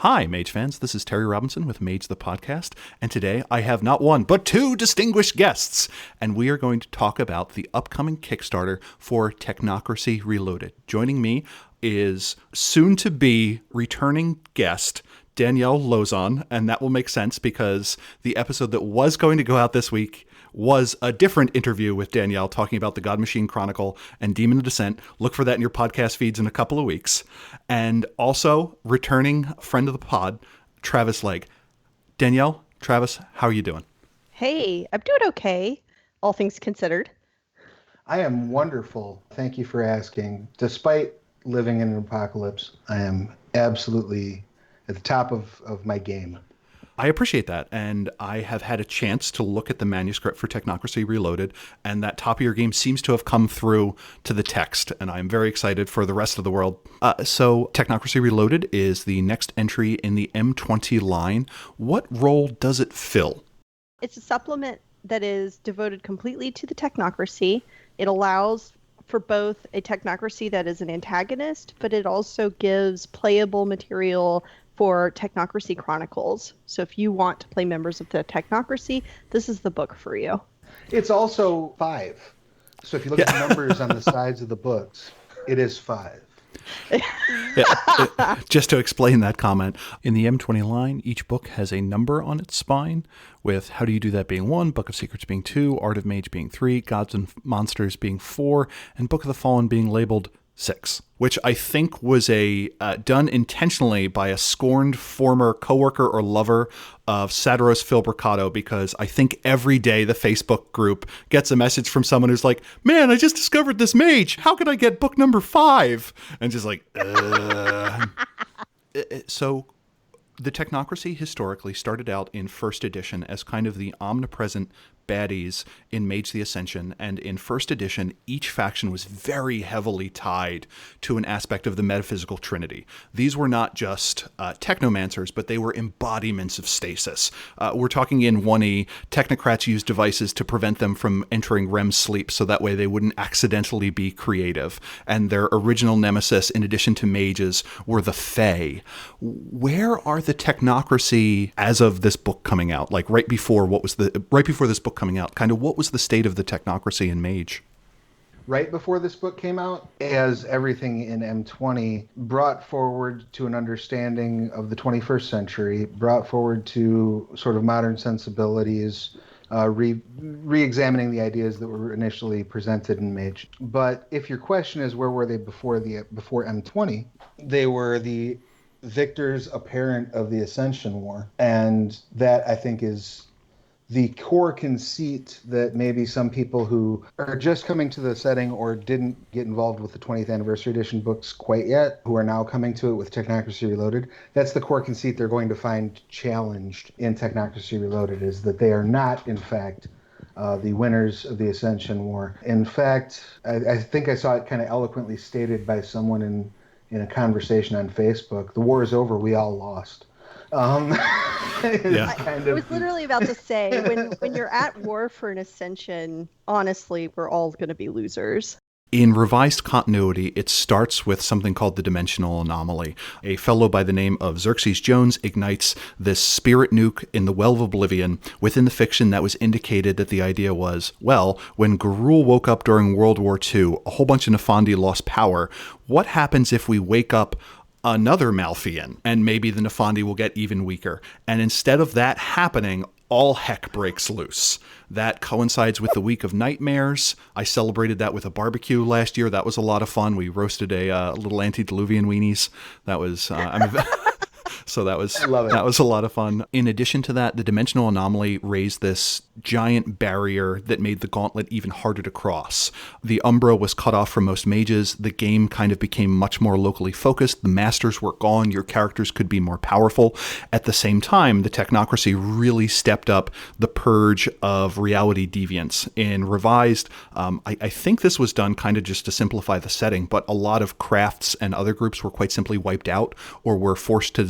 Hi, Mage fans. This is Terry Robinson with Mage the Podcast, and today I have not one, but two distinguished guests, and we are going to talk about the upcoming Kickstarter for Technocracy Reloaded. Joining me is soon-to-be returning guest, Danielle Lauzon, and that will make sense because the episode that was going to go out this week was a different interview with Danielle talking about the God Machine Chronicle and Demon of Descent. Look for that in your podcast feeds in a couple of weeks. And also, returning friend of the pod, Travis Legge. Danielle, Travis, how are you doing? Hey, I'm doing okay, all things considered. I am wonderful. Thank you for asking. Despite living in an apocalypse, I am absolutely at the top of my game. I appreciate that, and I have had a chance to look at the manuscript for Technocracy Reloaded, and that top of your game seems to have come through to the text, and I'm very excited for the rest of the world. So Technocracy Reloaded is the next entry in the M20 line. What role does it fill? It's a supplement that is devoted completely to the technocracy. It allows for both a technocracy that is an antagonist, but it also gives playable material for Technocracy Chronicles. So if you want to play members of the Technocracy, this is the book for you. It's also 5. So if you look at the numbers on the sides of the books, it is 5. Just to explain that comment, in the M20 line, each book has a number on its spine, with How Do You Do That being 1, Book of Secrets being 2, Art of Mage being 3, Gods and Monsters being 4, and Book of the Fallen being labeled 6, which I think was done intentionally by a scorned former coworker or lover of Sadaros Filbricato, because I think every day the Facebook group gets a message from someone who's like, man, I just discovered this mage. How could I get book number 5? And just like, So the Technocracy historically started out in first edition as kind of the omnipresent baddies in Mage the Ascension, and in first edition, each faction was very heavily tied to an aspect of the metaphysical trinity. These were not just technomancers, but they were embodiments of stasis. We're talking in 1E, technocrats used devices to prevent them from entering REM sleep, so that way they wouldn't accidentally be creative. And their original nemesis, in addition to mages, were the Fae. Where are the Technocracy as of this book coming out? Like right before this book coming out, kind of what was the state of the Technocracy in Mage? Right before this book came out, as everything in M20 brought forward to an understanding of the 21st century, brought forward to sort of modern sensibilities, re-examining the ideas that were initially presented in Mage. But if your question is where were they before M20, they were the victors apparent of the Ascension War, and that I think is the core conceit that maybe some people who are just coming to the setting or didn't get involved with the 20th anniversary edition books quite yet, who are now coming to it with Technocracy Reloaded, that's the core conceit they're going to find challenged in Technocracy Reloaded, is that they are not, in fact, the winners of the Ascension War. In fact, I think I saw it kind of eloquently stated by someone in a conversation on Facebook, the war is over, we all lost. Yeah. I was literally about to say, when you're at war for an ascension, honestly, we're all going to be losers. In revised continuity, it starts with something called the Dimensional Anomaly. A fellow by the name of Xerxes Jones ignites this spirit nuke in the Well of Oblivion. Within the fiction, that was indicated that the idea was, well, when Garul woke up during World War II, a whole bunch of Nefandi lost power. What happens if we wake up another Malfian, and maybe the Nefandi will get even weaker? And instead of that happening, all heck breaks loose. That coincides with the Week of Nightmares. I celebrated that with a barbecue last year. That was a lot of fun. We roasted a little antediluvian weenies. That was so that was a lot of fun. In addition to that, the Dimensional Anomaly raised this giant barrier that made the gauntlet even harder to cross. The Umbra was cut off from most mages. The game kind of became much more locally focused. The masters were gone. Your characters could be more powerful. At the same time, the Technocracy really stepped up the purge of reality deviants. In revised, I think this was done kind of just to simplify the setting, but a lot of crafts and other groups were quite simply wiped out or were forced to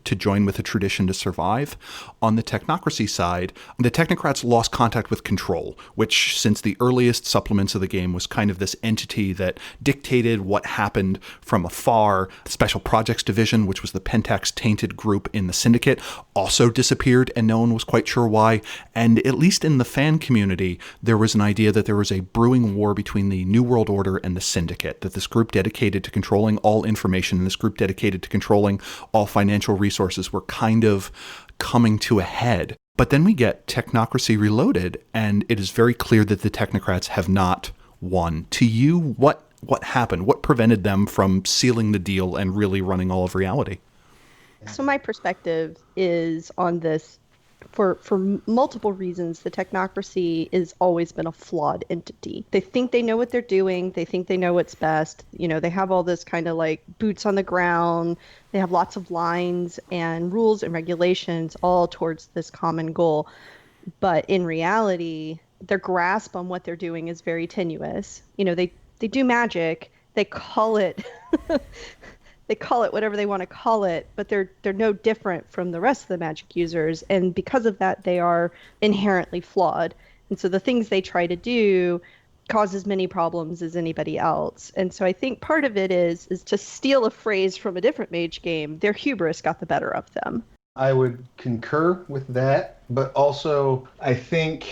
to join with a tradition to survive. On the technocracy side, the technocrats lost contact with control, which since the earliest supplements of the game was kind of this entity that dictated what happened from afar. The Special Projects Division, which was the Pentax tainted group in the Syndicate, also disappeared, and no one was quite sure why. And at least in the fan community, there was an idea that there was a brewing war between the New World Order and the Syndicate, that this group dedicated to controlling all information and this group dedicated to controlling all financial resources were kind of coming to a head. But then we get Technocracy Reloaded, and it is very clear that the technocrats have not won. To you, what happened? What prevented them from sealing the deal and really running all of reality? So my perspective is on this. For multiple reasons, the technocracy has always been a flawed entity. They think they know what they're doing. They think they know what's best. They have all this kind of like boots on the ground. They have lots of lines and rules and regulations all towards this common goal. But in reality, their grasp on what they're doing is very tenuous. They do magic. They call it they call it whatever they want to call it, but they're no different from the rest of the magic users. And because of that, they are inherently flawed. And so the things they try to do cause as many problems as anybody else. And so I think part of it is to steal a phrase from a different mage game, their hubris got the better of them. I would concur with that, but also I think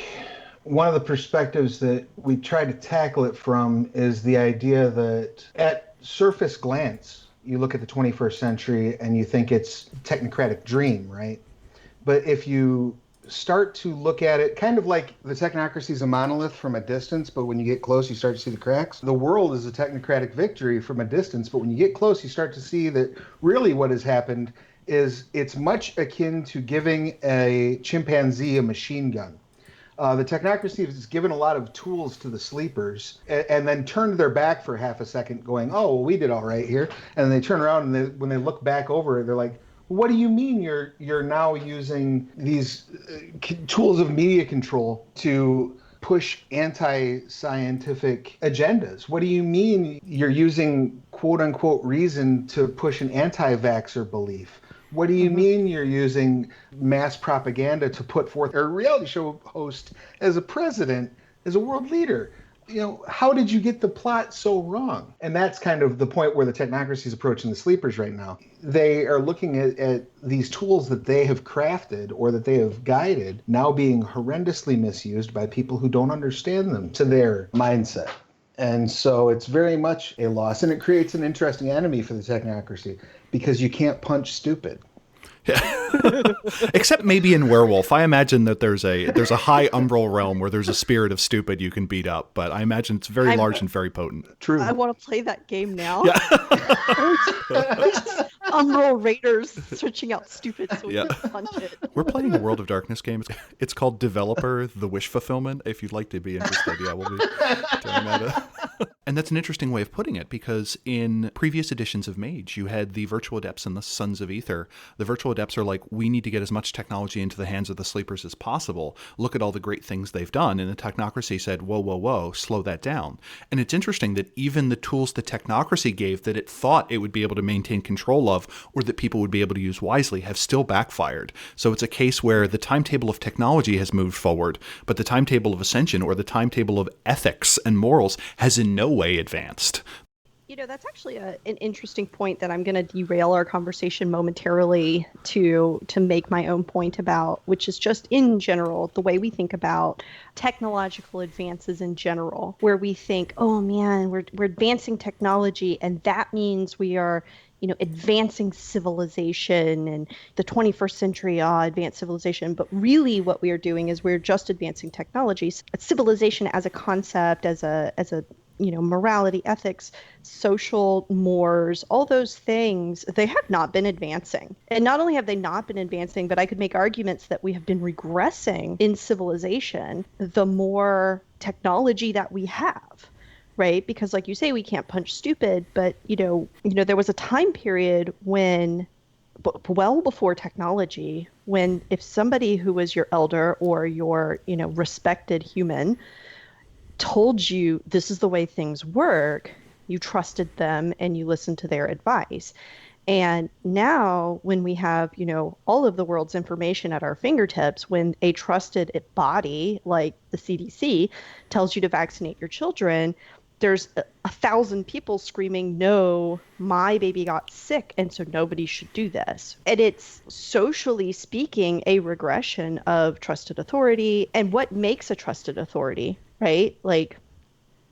one of the perspectives that we try to tackle it from is the idea that at surface glance, you look at the 21st century and you think it's technocratic dream, right? But if you start to look at it, kind of like the technocracy is a monolith from a distance, but when you get close, you start to see the cracks. The world is a technocratic victory from a distance, but when you get close, you start to see that really what has happened is it's much akin to giving a chimpanzee a machine gun. The technocracy has given a lot of tools to the sleepers and then turned their back for half a second going, oh, well, we did all right here. And they turn around and when they look back over it, they're like, what do you mean you're now using these tools of media control to push anti-scientific agendas? What do you mean you're using quote-unquote reason to push an anti-vaxxer belief? What do you mean you're using mass propaganda to put forth a reality show host as a president, as a world leader? How did you get the plot so wrong? And that's kind of the point where the technocracy is approaching the sleepers right now. They are looking at these tools that they have crafted or that they have guided now being horrendously misused by people who don't understand them to their mindset. And so it's very much a loss, and it creates an interesting enemy for the technocracy because you can't punch stupid. Except maybe in Werewolf. I imagine that there's a high umbral realm where there's a spirit of stupid you can beat up, but I imagine it's very large and very potent. True. I want to play that game now. Yeah. Umbral Raiders switching out stupid so we can punch it. We're playing a World of Darkness game. It's called Developer The Wish Fulfillment. If you'd like to be interested, yeah, we'll be doing that. And that's an interesting way of putting it, because in previous editions of Mage, you had the Virtual Adepts and the Sons of Ether. The Virtual Adepts are like, we need to get as much technology into the hands of the sleepers as possible. Look at all the great things they've done. And the Technocracy said, whoa, slow that down. And it's interesting that even the tools the Technocracy gave that it thought it would be able to maintain control of, or that people would be able to use wisely, have still backfired. So it's a case where the timetable of technology has moved forward, but the timetable of ascension or the timetable of ethics and morals has in no way advanced. That's actually an interesting point that I'm going to derail our conversation momentarily to make my own point about, which is just in general, the way we think about technological advances in general, where we think, oh man, we're advancing technology, and that means we are advancing civilization and the 21st century, advanced civilization. But really what we are doing is we're just advancing technology. Civilization as a concept, as a morality, ethics, social mores, all those things, they have not been advancing. And not only have they not been advancing, but I could make arguments that we have been regressing in civilization the more technology that we have. Right? Because like you say, we can't punch stupid, but there was a time period when, well before technology, when if somebody who was your elder or your, respected human told you this is the way things work, you trusted them and you listened to their advice. And now when we have, all of the world's information at our fingertips, when a trusted body like the CDC tells you to vaccinate your children, there's 1,000 people screaming, no, my baby got sick, and so nobody should do this. And it's, socially speaking, a regression of trusted authority and what makes a trusted authority, right? Like,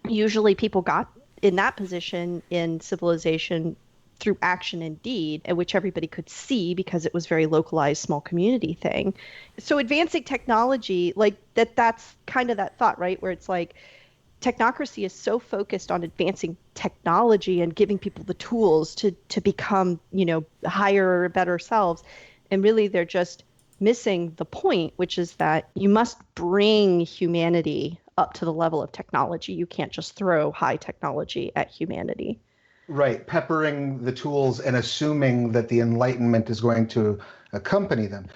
usually people got in that position in civilization through action and deed, and which everybody could see because it was very localized, small community thing. So advancing technology, like that's kind of that thought, right? Where it's like technocracy is so focused on advancing technology and giving people the tools to become, higher, better selves. And really they're just missing the point, which is that you must bring humanity up to the level of technology. You can't just throw high technology at humanity. Right, peppering the tools and assuming that the Enlightenment is going to accompany them.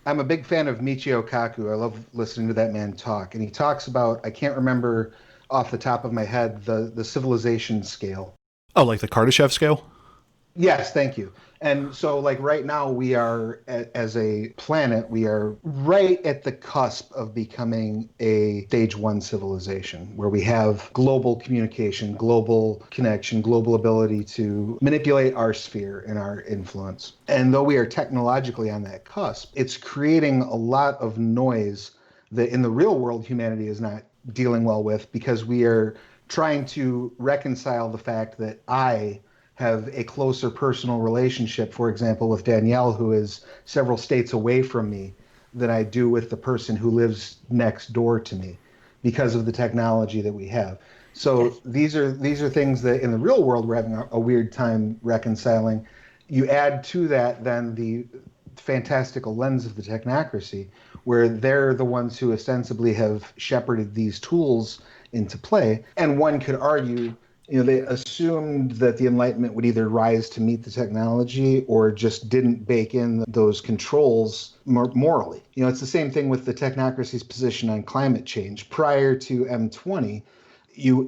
I'm a big fan of Michio Kaku. I love listening to that man talk. And he talks about, I can't remember off the top of my head, the civilization scale. Oh, like the Kardashev scale? Yes, thank you. And so, like right now, we are, as a planet, we are right at the cusp of becoming a stage 1 civilization where we have global communication, global connection, global ability to manipulate our sphere and our influence. And though we are technologically on that cusp, it's creating a lot of noise that in the real world humanity is not dealing well with, because we are trying to reconcile the fact that I have a closer personal relationship, for example, with Danielle, who is several states away from me, than I do with the person who lives next door to me because of the technology that we have. So yes. These are things that in the real world we're having a weird time reconciling. You add to that then the fantastical lens of the technocracy, where they're the ones who ostensibly have shepherded these tools into play. And one could argue, they assumed that the Enlightenment would either rise to meet the technology or just didn't bake in those controls morally. It's the same thing with the technocracy's position on climate change. Prior to M20,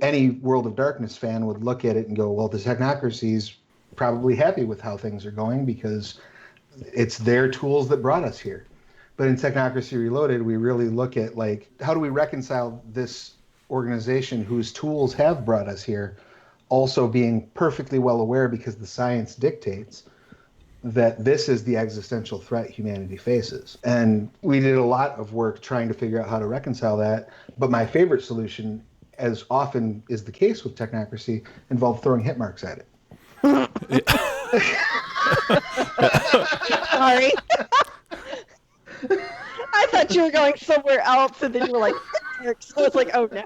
any World of Darkness fan would look at it and go, well, the technocracy's probably happy with how things are going because it's their tools that brought us here. But in Technocracy Reloaded, we really look at, like, how do we reconcile this organization whose tools have brought us here also being perfectly well aware, because the science dictates that this is the existential threat humanity faces. And we did a lot of work trying to figure out how to reconcile that. But my favorite solution, as often is the case with technocracy, involved throwing hit marks at it. Sorry. I thought you were going somewhere else, and then you were like, so it's like, oh no.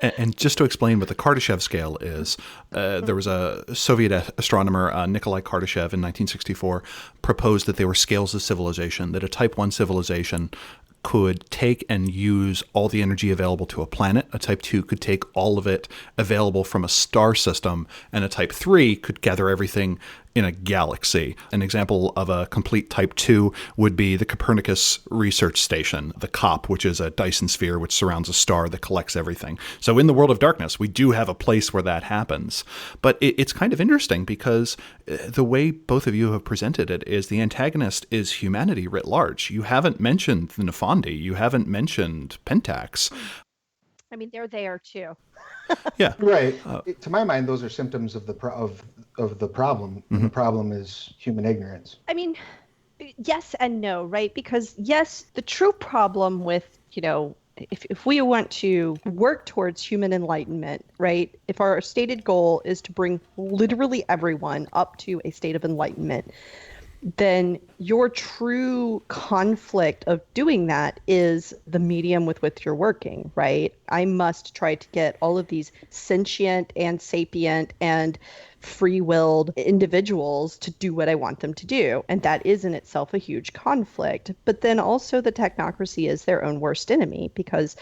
And just to explain what the Kardashev scale is, there was a Soviet astronomer, Nikolai Kardashev, in 1964, proposed that they were scales of civilization, that a Type 1 civilization could take and use all the energy available to a planet. A Type 2 could take all of it available from a star system, and a Type 3 could gather everything in a galaxy. An example of a complete Type 2 would be the Copernicus Research Station, the COP, which is a Dyson sphere which surrounds a star that collects everything. So in the World of Darkness, we do have a place where that happens. But it's kind of interesting because the way both of you have presented it is the antagonist is humanity writ large. You haven't mentioned the Nefandi. You haven't mentioned Pentax. I mean, they're there too. Yeah, right. To my mind, those are symptoms of the problem. Mm-hmm. The problem is human ignorance. I mean, yes and no, right? Because yes, the true problem with, if we want to work towards human enlightenment, right? If our stated goal is to bring literally everyone up to a state of enlightenment, then your true conflict of doing that is the medium with which you're working, right? I must try to get all of these sentient and sapient and free-willed individuals to do what I want them to do. And that is in itself a huge conflict. But then also the technocracy is their own worst enemy, because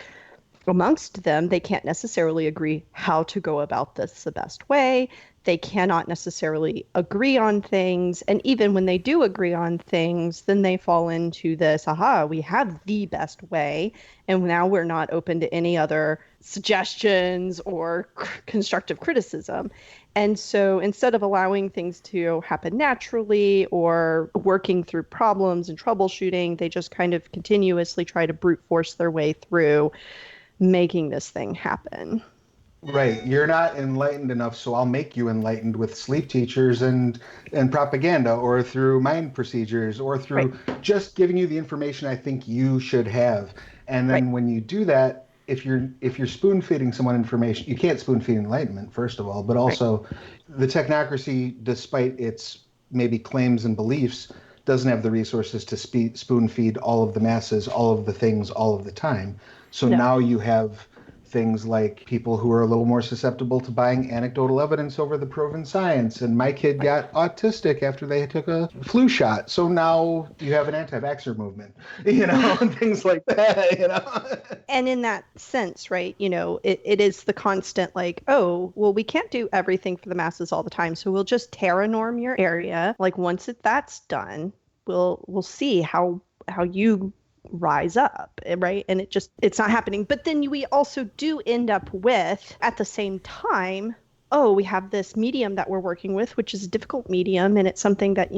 amongst them, they can't necessarily agree how to go about this the best way. They cannot necessarily agree on things. And even when they do agree on things, then they fall into this, we have the best way. And now we're not open to any other suggestions or constructive criticism. And so instead of allowing things to happen naturally or working through problems and troubleshooting, they just kind of continuously try to brute force their way through making this thing happen. Right. You're not enlightened enough, so I'll make you enlightened with sleep teachers and propaganda, or through mind procedures, or Right, through just giving you the information I think you should have. And right, then when you do that, if you're spoon feeding someone information, you can't spoon feed enlightenment, first of all, but right. also the technocracy, despite its maybe claims and beliefs, doesn't have the resources to spoon feed all of the masses, all of the things, all of the time. So No. now you have things like people who are a little more susceptible to buying anecdotal evidence over the proven science. And my kid Right. got autistic after they took a flu shot. So now you have an anti-vaxxer movement, and things like that. And in that sense, right, it is the constant like, oh, well, we can't do everything for the masses all the time. So we'll just terranorm your area. Like once that's done, we'll see how you rise up, right? And it's not happening. But then we also do end up with, at the same time, oh, we have this medium that we're working with, which is a difficult medium, and it's something that,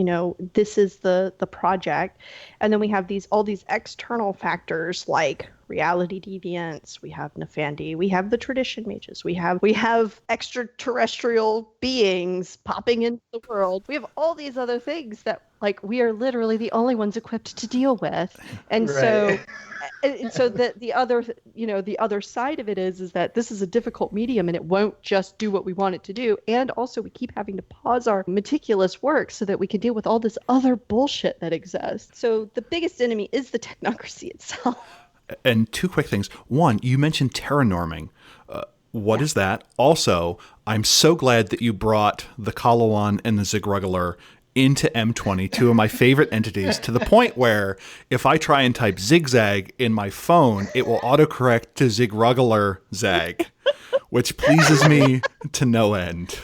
this is the project. And then we have all these external factors like reality deviance, we have Nefandi, we have the tradition mages, we have extraterrestrial beings popping into the world. We have all these other things that like we are literally the only ones equipped to deal with. And Right. so the other the other side of it is that this is a difficult medium and it won't just do what we want it to do. And also we keep having to pause our meticulous work so that we can deal with all this other bullshit that exists. So the biggest enemy is the technocracy itself. And two quick things. One, you mentioned terranorming. What is that? Also, I'm so glad that you brought the Kalawan and the Zigruggler into M20, two of my favorite entities, to the point where if I try and type zigzag in my phone, it will autocorrect to Zigruggler zag, which pleases me to no end.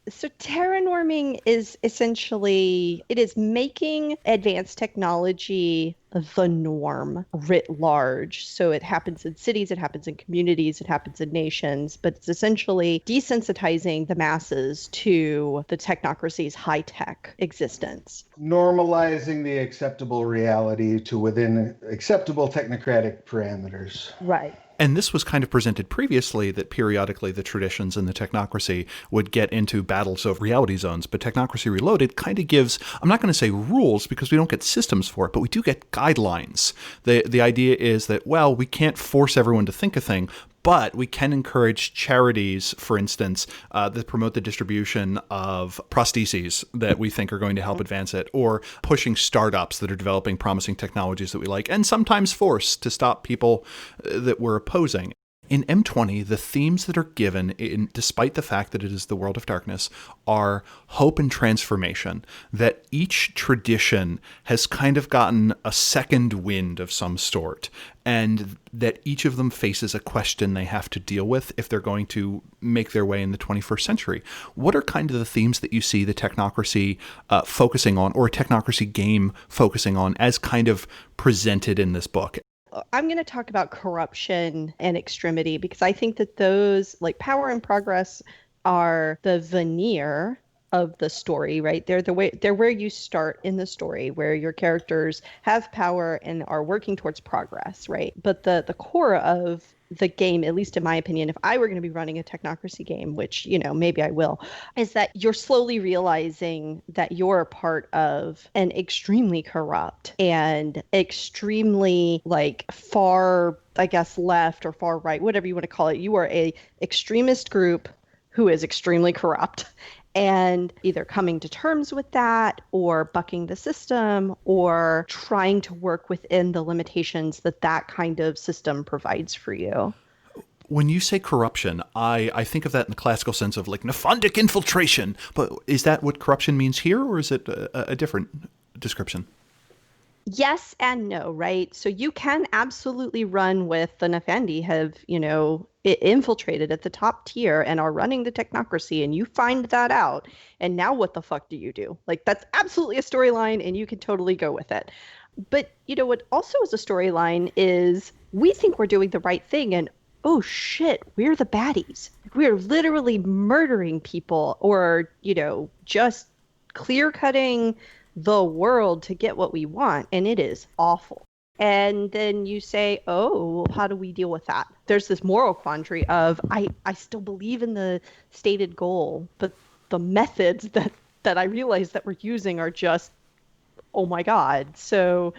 So terranorming is essentially, it is making advanced technology the norm writ large. So it happens in cities, it happens in communities, it happens in nations, but it's essentially desensitizing the masses to the technocracy's high-tech existence. Normalizing the acceptable reality to within acceptable technocratic parameters. Right. And this was kind of presented previously, that periodically the traditions and the technocracy would get into battles of reality zones. But Technocracy Reloaded kind of gives, I'm not going to say rules because we don't get systems for it, but we do get guidelines. The idea is that, well, we can't force everyone to think a thing, but we can encourage charities, for instance, that promote the distribution of prostheses that we think are going to help advance it, or pushing startups that are developing promising technologies that we like, and sometimes force to stop people that we're opposing. In M20, the themes that are given, despite the fact that it is the world of darkness, are hope and transformation. That each tradition has kind of gotten a second wind of some sort, and that each of them faces a question they have to deal with if they're going to make their way in the 21st century. What are kind of the themes that you see the technocracy focusing on, or a technocracy game focusing on, as kind of presented in this book? I'm going to talk about corruption and extremity because I think that those, like power and progress, are the veneer of the story, right? They're where you start in the story, where your characters have power and are working towards progress, right? But the core of the game, at least in my opinion, if I were going to be running a technocracy game, which, maybe I will, is that you're slowly realizing that you're a part of an extremely corrupt and extremely far, I guess, left or far right, whatever you want to call it. You are a extremist group who is extremely corrupt. And either coming to terms with that or bucking the system or trying to work within the limitations that kind of system provides for you. When you say corruption, I think of that in the classical sense of like Nefandic infiltration. But is that what corruption means here, or is it a different description? Yes and no, right? So you can absolutely run with the Nefandi have, infiltrated at the top tier and are running the technocracy, and you find that out. And now what the fuck do you do? Like, that's absolutely a storyline and you can totally go with it. But, what also is a storyline is we think we're doing the right thing, and oh shit, we're the baddies. We're literally murdering people or, just clear cutting the world to get what we want. And it is awful. And then you say, oh, how do we deal with that? There's this moral quandary of I still believe in the stated goal, but the methods that I realize that we're using are just, oh my God. So,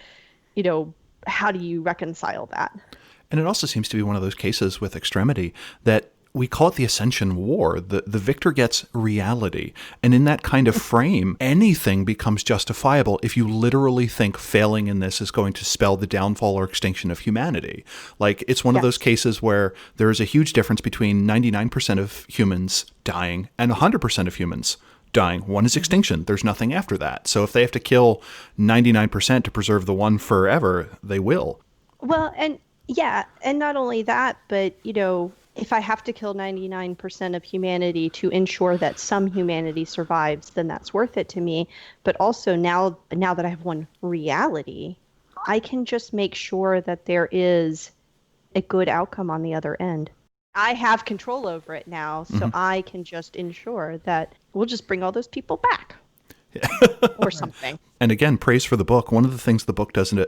how do you reconcile that? And it also seems to be one of those cases with Extremity that we call it the Ascension War. The victor gets reality. And in that kind of frame, anything becomes justifiable if you literally think failing in this is going to spell the downfall or extinction of humanity. Like, it's one of those cases where there is a huge difference between 99% of humans dying and 100% of humans dying. One is extinction. There's nothing after that. So if they have to kill 99% to preserve the one forever, they will. Well, and not only that, but, if I have to kill 99% of humanity to ensure that some humanity survives, then that's worth it to me. But also now that I have one reality, I can just make sure that there is a good outcome on the other end. I have control over it now, so I can just ensure that we'll just bring all those people back. Or something. And again, praise for the book. One of the things the book does an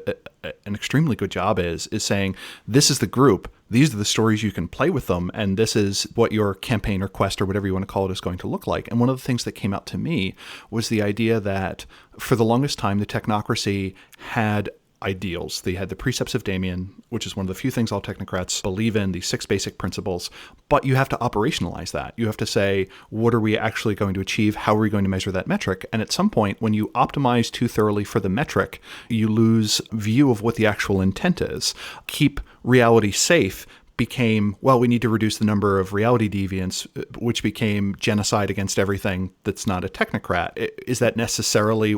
extremely good job is saying, this is the group, these are the stories you can play with them, and this is what your campaign or quest or whatever you want to call it is going to look like. And one of the things that came out to me was the idea that for the longest time, the Technocracy had ideals. They had the precepts of Damien, which is one of the few things all technocrats believe in, the 6 basic principles, but you have to operationalize that. You have to say, what are we actually going to achieve? How are we going to measure that metric? And at some point, when you optimize too thoroughly for the metric, you lose view of what the actual intent is. Keep reality safe became, well, we need to reduce the number of reality deviants, which became genocide against everything that's not a technocrat. Is that necessarily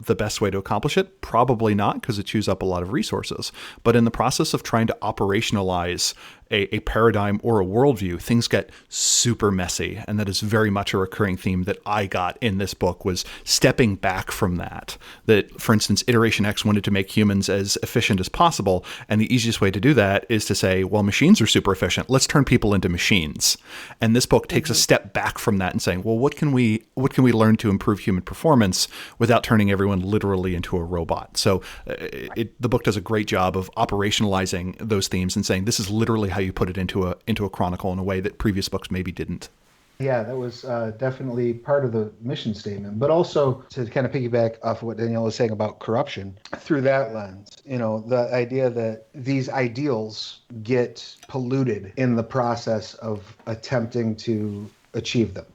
the best way to accomplish it? Probably not, because it chews up a lot of resources. But in the process of trying to operationalize a paradigm or a worldview, things get super messy. And that is very much a recurring theme that I got in this book, was stepping back from that. That, for instance, Iteration X wanted to make humans as efficient as possible. And the easiest way to do that is to say, well, machines are super efficient. Let's turn people into machines. And this book takes a step back from that and saying, well, what can we learn to improve human performance without turning everyone literally into a robot? So the book does a great job of operationalizing those themes and saying, this is literally how you put it into a chronicle in a way that previous books maybe didn't. Yeah, that was definitely part of the mission statement. But also, to kind of piggyback off of what Danielle was saying about corruption, through that lens, the idea that these ideals get polluted in the process of attempting to achieve them,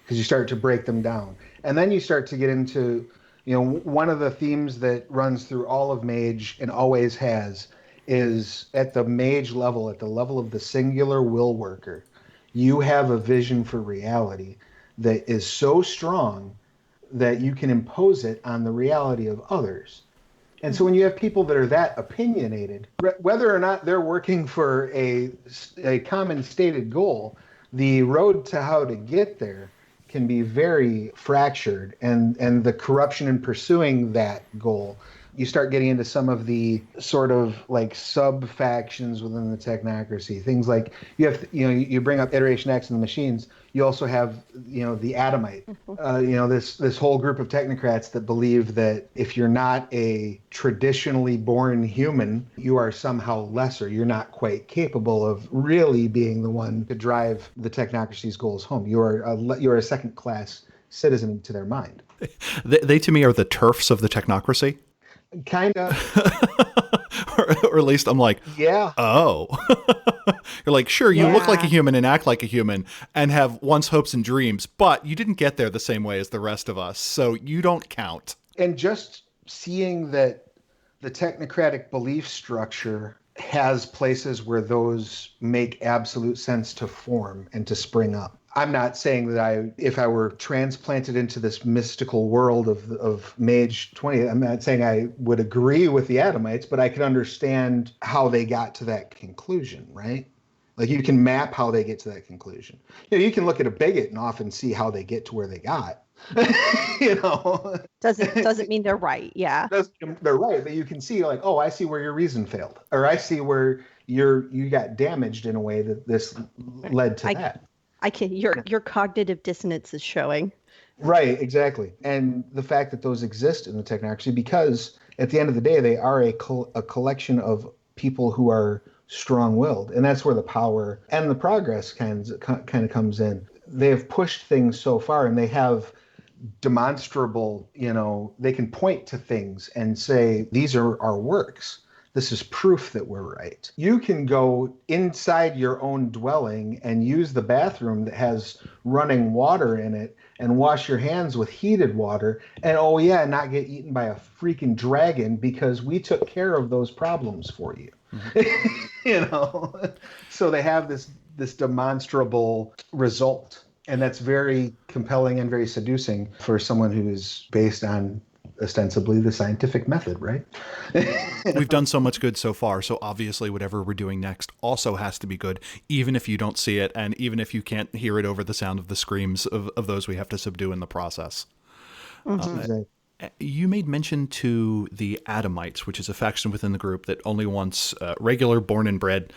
because you start to break them down. And then you start to get into, one of the themes that runs through all of Mage and always has is at the Mage level, at the level of the singular will worker. You have a vision for reality that is so strong that you can impose it on the reality of others. And so when you have people that are that opinionated, whether or not they're working for a common stated goal, the road to how to get there can be very fractured, and the corruption in pursuing that goal, you start getting into some of the sort of like sub factions within the technocracy. Things like you bring up Iteration X and the machines. You also have the Adamite. This whole group of technocrats that believe that if you're not a traditionally born human, you are somehow lesser. You're not quite capable of really being the one to drive the technocracy's goals home. You're a second class citizen to their mind. They to me are the turfs of the technocracy. Kind of. or at least I'm like, yeah. Oh. You're like, sure, you look like a human and act like a human and have once hopes and dreams, but you didn't get there the same way as the rest of us, so you don't count. And just seeing that the technocratic belief structure has places where those make absolute sense to form and to spring up. I'm not saying that if I were transplanted into this mystical world of Mage 20, I'm not saying I would agree with the Adamites, but I could understand how they got to that conclusion, right? Like, you can map how they get to that conclusion. You can look at a bigot and often see how they get to where they got. Doesn't mean they're right. Yeah. They're right, but you can see like, oh, I see where your reason failed, or I see where you got damaged in a way that this led to that. I can. Your cognitive dissonance is showing. Right, exactly. And the fact that those exist in the Technocracy, because at the end of the day, they are a collection of people who are strong-willed, and that's where the power and the progress kind of comes in. They have pushed things so far, and they have demonstrable, they can point to things and say, these are our works. This is proof that we're right. You can go inside your own dwelling and use the bathroom that has running water in it and wash your hands with heated water and, oh yeah, not get eaten by a freaking dragon because we took care of those problems for you. Mm-hmm. So they have this demonstrable result. And that's very compelling and very seducing for someone who is based on ostensibly the scientific method, right? We've done so much good so far, so obviously whatever we're doing next also has to be good, even if you don't see it, and even if you can't hear it over the sound of the screams of those we have to subdue in the process. Mm-hmm. You made mention to the Atomites, which is a faction within the group that only wants regular, born and bred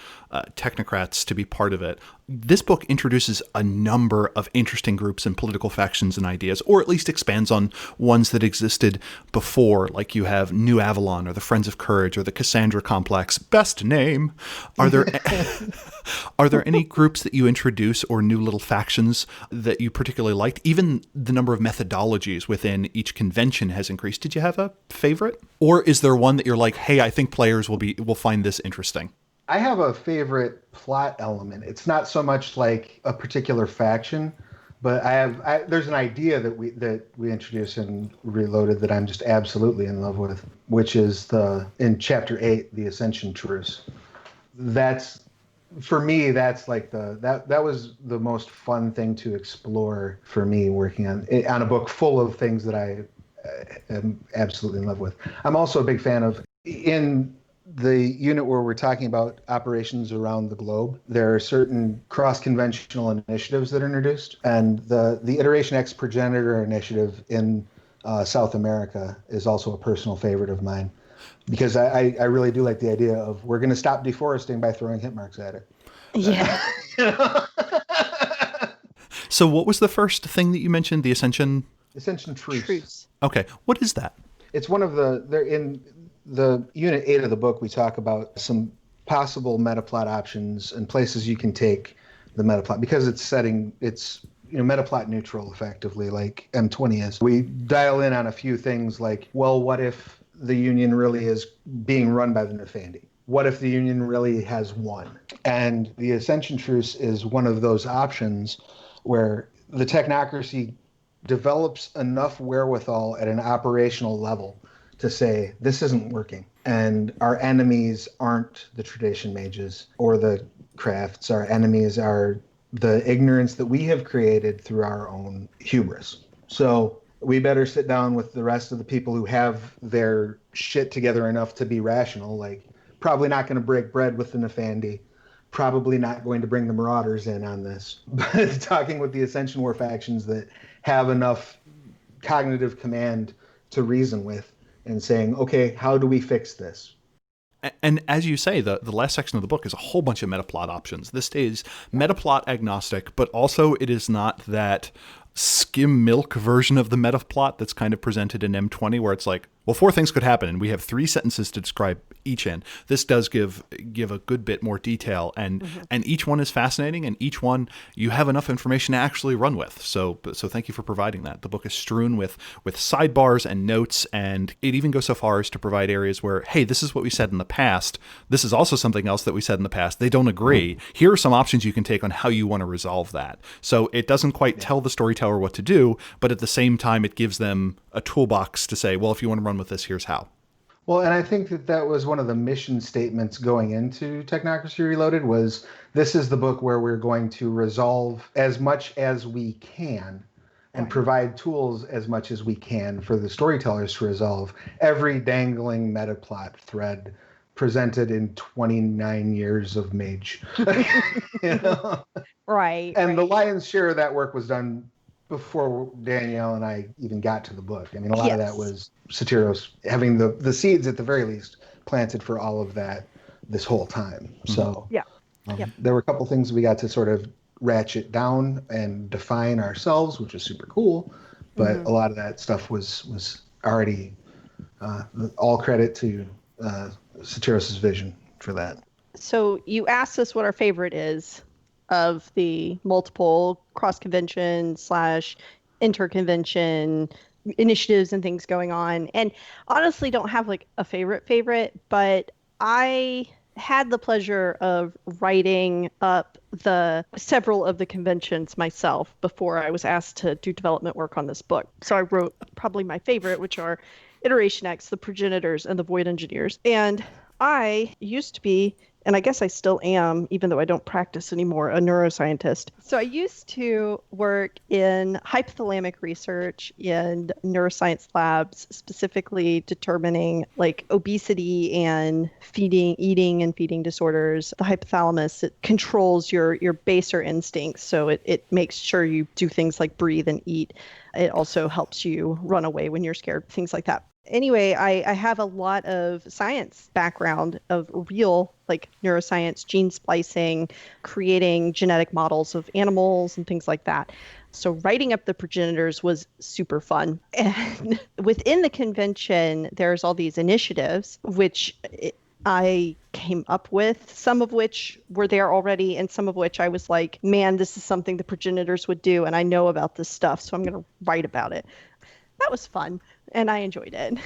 technocrats to be part of it. This book introduces a number of interesting groups and political factions and ideas, or at least expands on ones that existed before, like you have New Avalon, or the Friends of Courage, or the Cassandra Complex. Best name! Are there any groups that you introduce or new little factions that you particularly liked? Even the number of methodologies within each convention has increased. Did you have a favorite? Or is there one that you're like, hey, I think players will find this interesting? I have a favorite plot element. It's not so much like a particular faction, but there's an idea that we introduce in Reloaded that I'm just absolutely in love with, which is in Chapter 8, the Ascension Truce. For me, that's like that was the most fun thing to explore for me, working on a book full of things that I am absolutely in love with. I'm also a big fan of, in the unit where we're talking about operations around the globe, there are certain cross-conventional initiatives that are introduced, and the Iteration X Progenitor initiative in South America is also a personal favorite of mine, because I really do like the idea of, we're going to stop deforesting by throwing hit marks at it. Yeah. So what was the first thing that you mentioned? The Ascension Truce. Okay. What is that? It's one of they're in the Unit 8 of the book. We talk about some possible metaplot options and places you can take the metaplot, because it's metaplot neutral effectively, like M20 is. We dial in on a few things like, well, what if the Union really is being run by the Nefandi? What if the Union really has won? And the Ascension Truce is one of those options where the Technocracy develops enough wherewithal at an operational level to say, this isn't working. And our enemies aren't the tradition mages or the crafts. Our enemies are the ignorance that we have created through our own hubris. So we better sit down with the rest of the people who have their shit together enough to be rational, like probably not going to break bread with the Nefandi, probably not going to bring the Marauders in on this, but talking with the Ascension War factions that have enough cognitive command to reason with, and saying, okay, how do we fix this? And as you say, the last section of the book is a whole bunch of metaplot options. This stays metaplot agnostic, but also it is not that skim milk version of the metaplot that's kind of presented in M20, where it's like, well, 4 things could happen, and we have 3 sentences to describe each end. This does give a good bit more detail, and each one is fascinating, and each one you have enough information to actually run with. So thank you for providing that. The book is strewn with sidebars and notes, and it even goes so far as to provide areas where, hey, this is what we said in the past. This is also something else that we said in the past. They don't agree. Here are some options you can take on how you want to resolve that. So it doesn't quite tell the storyteller what to do, but at the same time, it gives them a toolbox to say, well, if you want to run with this, here's how. Well, and I think that was one of the mission statements going into Technocracy Reloaded, was this is the book where we're going to resolve as much as we can and provide tools as much as we can for the storytellers to resolve every dangling meta plot thread presented in 29 years of Mage. Right. And the lion's share of that work was done before Danielle and I even got to the book. I mean, a lot of that was Satiros having the seeds, at the very least, planted for all of that this whole time. So Yeah. Yep. there were a couple things we got to sort of ratchet down and define ourselves, which was super cool. But a lot of that stuff was already all credit to Satiros's vision for that. So you asked us what our favorite is of the multiple cross-convention / interconvention initiatives and things going on. And honestly don't have like a favorite, but I had the pleasure of writing up several of the conventions myself before I was asked to do development work on this book. So I wrote probably my favorite, which are Iteration X, the Progenitors, and the Void Engineers. And I used to be, and I guess I still am, even though I don't practice anymore, a neuroscientist. So I used to work in hypothalamic research in neuroscience labs, specifically determining like obesity and eating and feeding disorders. The hypothalamus, it controls your baser instincts. So it makes sure you do things like breathe and eat. It also helps you run away when you're scared, things like that. Anyway, I have a lot of science background of real like neuroscience, gene splicing, creating genetic models of animals and things like that. So writing up the progenitors was super fun. And within the convention, there's all these initiatives, which I came up with, some of which were there already, and some of which I was like, man, this is something the progenitors would do, and I know about this stuff, so I'm going to write about it. That was fun, and I enjoyed it.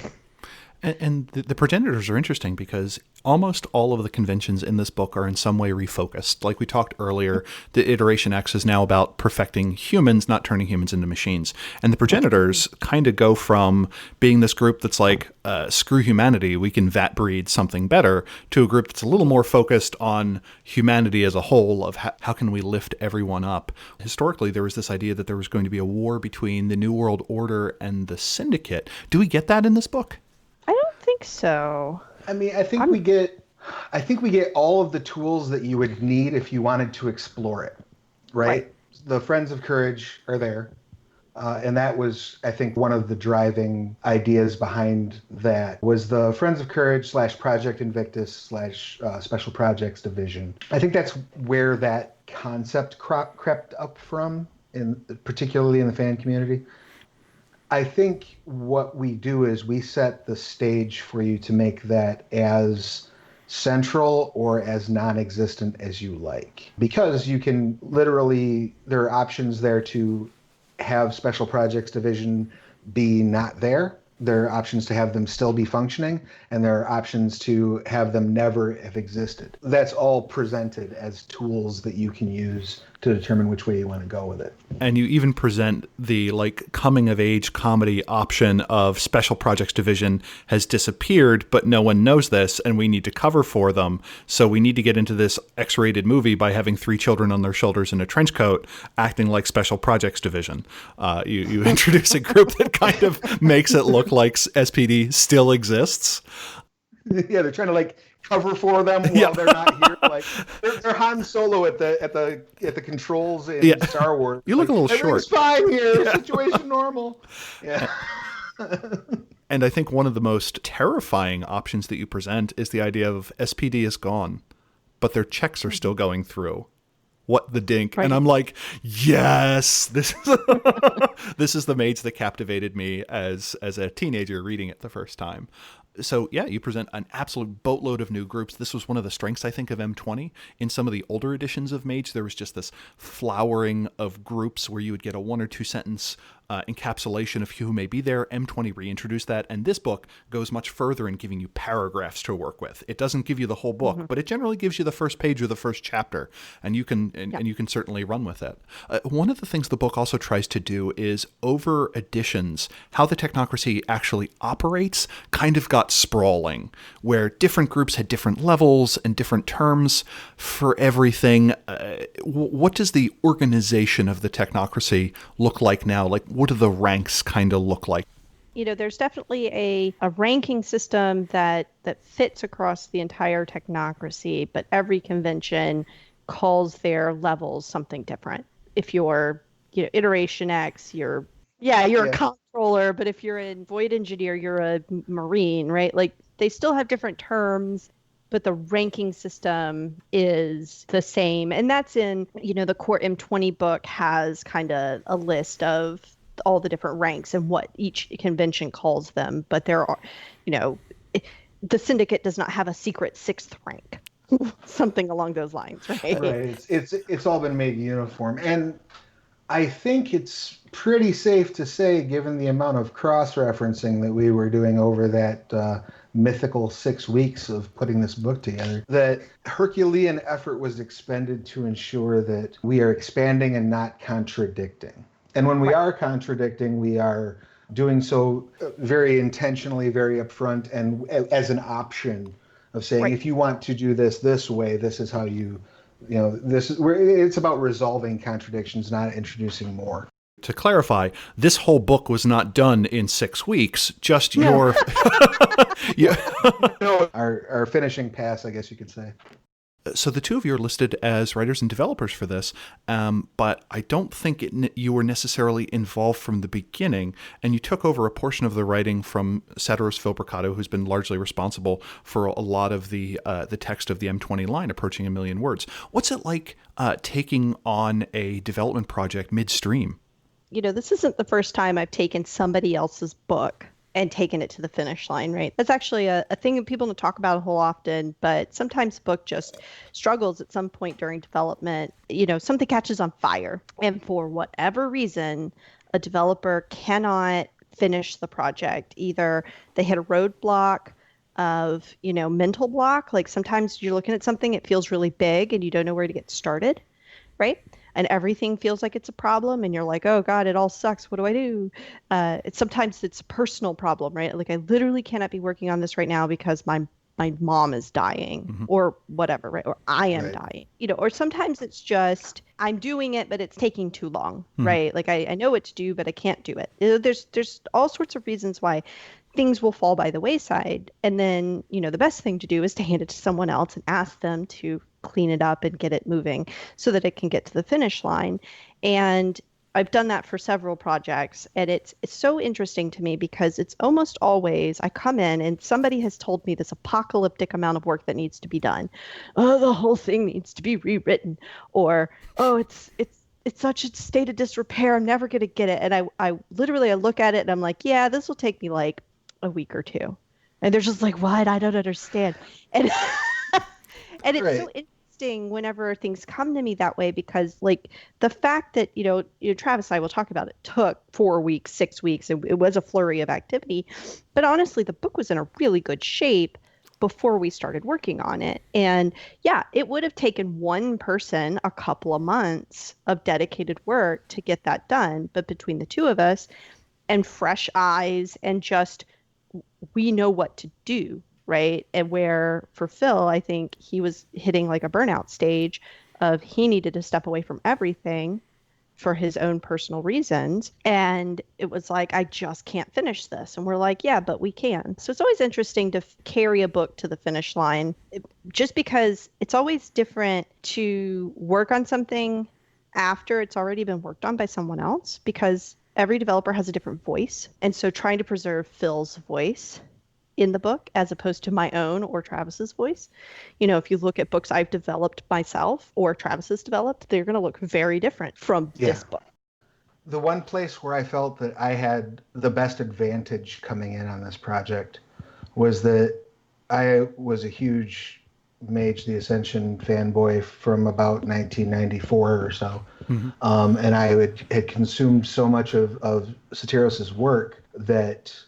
And the progenitors are interesting because almost all of the conventions in this book are in some way refocused. Like we talked earlier, the Iteration X is now about perfecting humans, not turning humans into machines. And the progenitors kind of go from being this group that's like, screw humanity, we can vat breed something better, to a group that's a little more focused on humanity as a whole, of how can we lift everyone up. Historically, there was this idea that there was going to be a war between the New World Order and the Syndicate. Do we get that in this book? I don't think so. I mean, I think we get all of the tools that you would need if you wanted to explore it, right? The Friends of Courage are there. And that was, I think, one of the driving ideas behind that was the Friends of Courage / Project Invictus / Special Projects Division. I think that's where that concept crept up from, particularly in the fan community. I think what we do is we set the stage for you to make that as central or as non-existent as you like. Because you can literally, there are options there to have Special Projects Division be not there. There are options to have them still be functioning, and there are options to have them never have existed. That's all presented as tools that you can use to determine which way you want to go with it. And you even present the like coming of age comedy option of Special Projects Division has disappeared, but no one knows this, and we need to cover for them. So we need to get into this X-rated movie by having 3 children on their shoulders in a trench coat acting like Special Projects Division. You introduce a group that kind of makes it look like SPD still exists. Yeah, they're trying to like cover for them while they're not here. Like they're Han Solo at the controls in Star Wars. You look like, a little short. Everything's fine here. Yeah. Situation normal. Yeah. And I think one of the most terrifying options that you present is the idea of SPD is gone, but their checks are still going through. What the dink? Right. And I'm like, yes, this is the mage that captivated me as a teenager reading it the first time. So yeah, you present an absolute boatload of new groups. This was one of the strengths, I think, of M20. In some of the older editions of Mage, there was just this flowering of groups where you would get a 1 or 2 sentence encapsulation of who may be there. M20 reintroduced that, and this book goes much further in giving you paragraphs to work with. It doesn't give you the whole book, but it generally gives you the first page or the first chapter, and you can and you can certainly run with it. One of the things the book also tries to do is over editions, how the Technocracy actually operates kind of got sprawling, where different groups had different levels and different terms for everything. What does the organization of the Technocracy look like now? Like, what do the ranks kind of look like? You know, there's definitely a ranking system that fits across the entire Technocracy, but every convention calls their levels something different. If you're, Iteration X, you're a controller, but if you're a Void Engineer, you're a Marine, right? Like, they still have different terms. but the ranking system is the same. And that's in, the Core M20 book has kind of a list of all the different ranks and what each convention calls them. But there are, the Syndicate does not have a secret sixth rank, something along those lines, right? Right. It's all been made uniform. And I think it's pretty safe to say, given the amount of cross-referencing that we were doing over that mythical 6 weeks of putting this book together, that Herculean effort was expended to ensure that we are expanding and not contradicting. And when we are contradicting, we are doing so very intentionally, very upfront, and as an option of saying, if you want to do this way, this is how you it's about resolving contradictions, not introducing more. To clarify, this whole book was not done in 6 weeks, just your... Our finishing pass, I guess you could say. So the two of you are listed as writers and developers for this, but I don't think you were necessarily involved from the beginning, and you took over a portion of the writing from Satiros Filbricato, who's been largely responsible for a lot of the text of the M20 line, approaching 1 million words. What's it like taking on a development project midstream? This isn't the first time I've taken somebody else's book and taken it to the finish line, right? That's actually a thing that people don't talk about a whole often, but sometimes a book just struggles at some point during development. Something catches on fire, and for whatever reason, a developer cannot finish the project. Either they hit a roadblock of, mental block, like sometimes you're looking at something, it feels really big and you don't know where to get started, right? And everything feels like it's a problem, and you're like, oh God, it all sucks. What do I do? Sometimes it's a personal problem, right? Like I literally cannot be working on this right now because my mom is dying, or whatever, right? Or I am dying, or sometimes it's just, I'm doing it, but it's taking too long, right? Like I know what to do, but I can't do it. There's all sorts of reasons why things will fall by the wayside. And then, the best thing to do is to hand it to someone else and ask them to clean it up and get it moving so that it can get to the finish line. And I've done that for several projects, and it's so interesting to me because it's almost always I come in and somebody has told me this apocalyptic amount of work that needs to be done. Oh, the whole thing needs to be rewritten, or oh, it's such a state of disrepair, I'm never going to get it. And I literally look at it and I'm like, yeah, this will take me like a week or two. And they're just like, what? I don't understand. And and it's so interesting whenever things come to me that way, because like the fact that, Travis and I will talk about it, took 4 weeks, 6 weeks. It was a flurry of activity. But honestly, the book was in a really good shape before we started working on it. And yeah, it would have taken one person a couple of months of dedicated work to get that done. But between the two of us and fresh eyes and just, we know what to do. Right. And where for Phil, I think he was hitting like a burnout stage of he needed to step away from everything for his own personal reasons. And it was like, I just can't finish this. And we're like, yeah, but we can. So it's always interesting to carry a book to the finish line, just because it's always different to work on something after it's already been worked on by someone else, because every developer has a different voice. And so trying to preserve Phil's voice in the book as opposed to my own or Travis's voice. If you look at books I've developed myself or Travis has developed, they're going to look very different from this book. The one place where I felt that I had the best advantage coming in on this project was that I was a huge Mage the Ascension fanboy from about 1994 or so. And I had consumed so much of Satiros' work that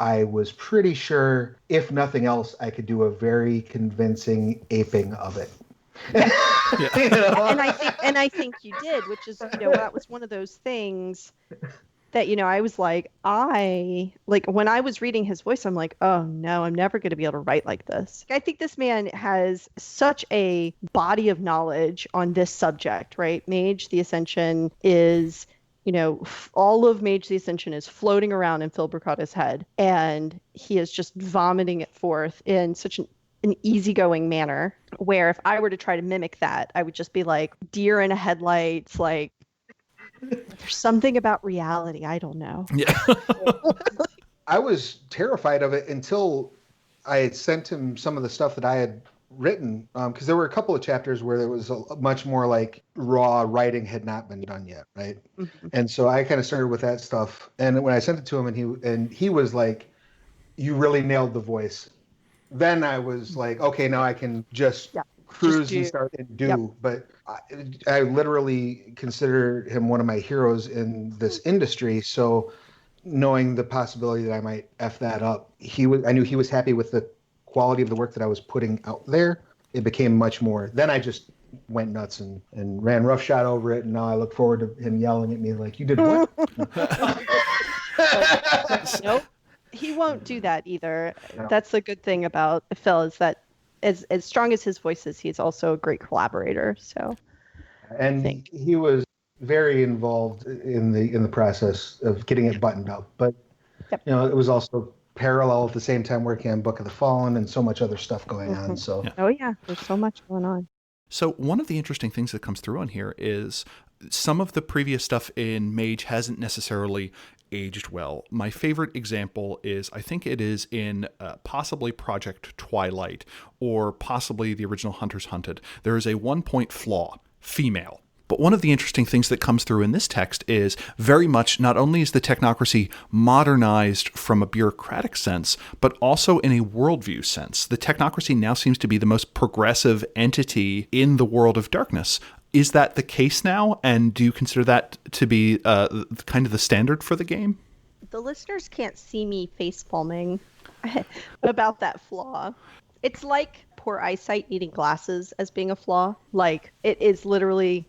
I was pretty sure, if nothing else, I could do a very convincing aping of it. And I think you did, which is, that was one of those things that, I was like, when I was reading his voice, I'm like, oh no, I'm never going to be able to write like this. I think this man has such a body of knowledge on this subject, right? Mage the Ascension is, all of Mage the Ascension is floating around in Phil Bricato's head, and he is just vomiting it forth in such an easygoing manner, where if I were to try to mimic that, I would just be like deer in a headlights, like there's something about reality. I don't know. Yeah. I was terrified of it until I had sent him some of the stuff that I had written, because there were a couple of chapters where there was much more like raw writing had not been done yet, right? Mm-hmm. And so I kind of started with that stuff. And when I sent it to him, and he was like, "You really nailed the voice." Then I was like, "Okay, now I can just cruise and start and do." Yep. But I literally consider him one of my heroes in this industry. So knowing the possibility that I might F that up, I knew he was happy with the quality of the work that I was putting out there. It became much more. Then I just went nuts and ran roughshod over it. And now I look forward to him yelling at me like, "You did what?" Nope. He won't do that either. No. That's the good thing about Phil, is that as strong as his voice is, he's also a great collaborator. So, and he was very involved in the process of getting it buttoned up. But it was also parallel at the same time working on Book of the Fallen and so much other stuff going on. So there's so much going on. So one of the interesting things that comes through on here is some of the previous stuff in Mage hasn't necessarily aged well. My favorite example is, I think it is in possibly Project Twilight or possibly the original Hunters Hunted. There is a 1-point flaw, female. But one of the interesting things that comes through in this text is very much not only is the technocracy modernized from a bureaucratic sense, but also in a worldview sense. The technocracy now seems to be the most progressive entity in the world of darkness. Is that the case now? And do you consider that to be kind of the standard for the game? The listeners can't see me facepalming about that flaw. It's like poor eyesight needing glasses as being a flaw. Like, it is literally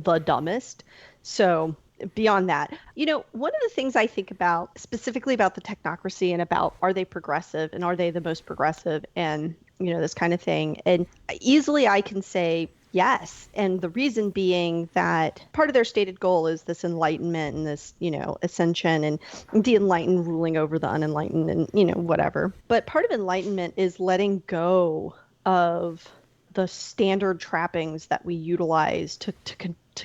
the dumbest. So beyond that, one of the things I think about specifically about the technocracy and about, are they progressive and are they the most progressive and, this kind of thing. And easily I can say yes. And the reason being that part of their stated goal is this enlightenment and this, ascension and the enlightened ruling over the unenlightened and, whatever. But part of enlightenment is letting go of the standard trappings that we utilize to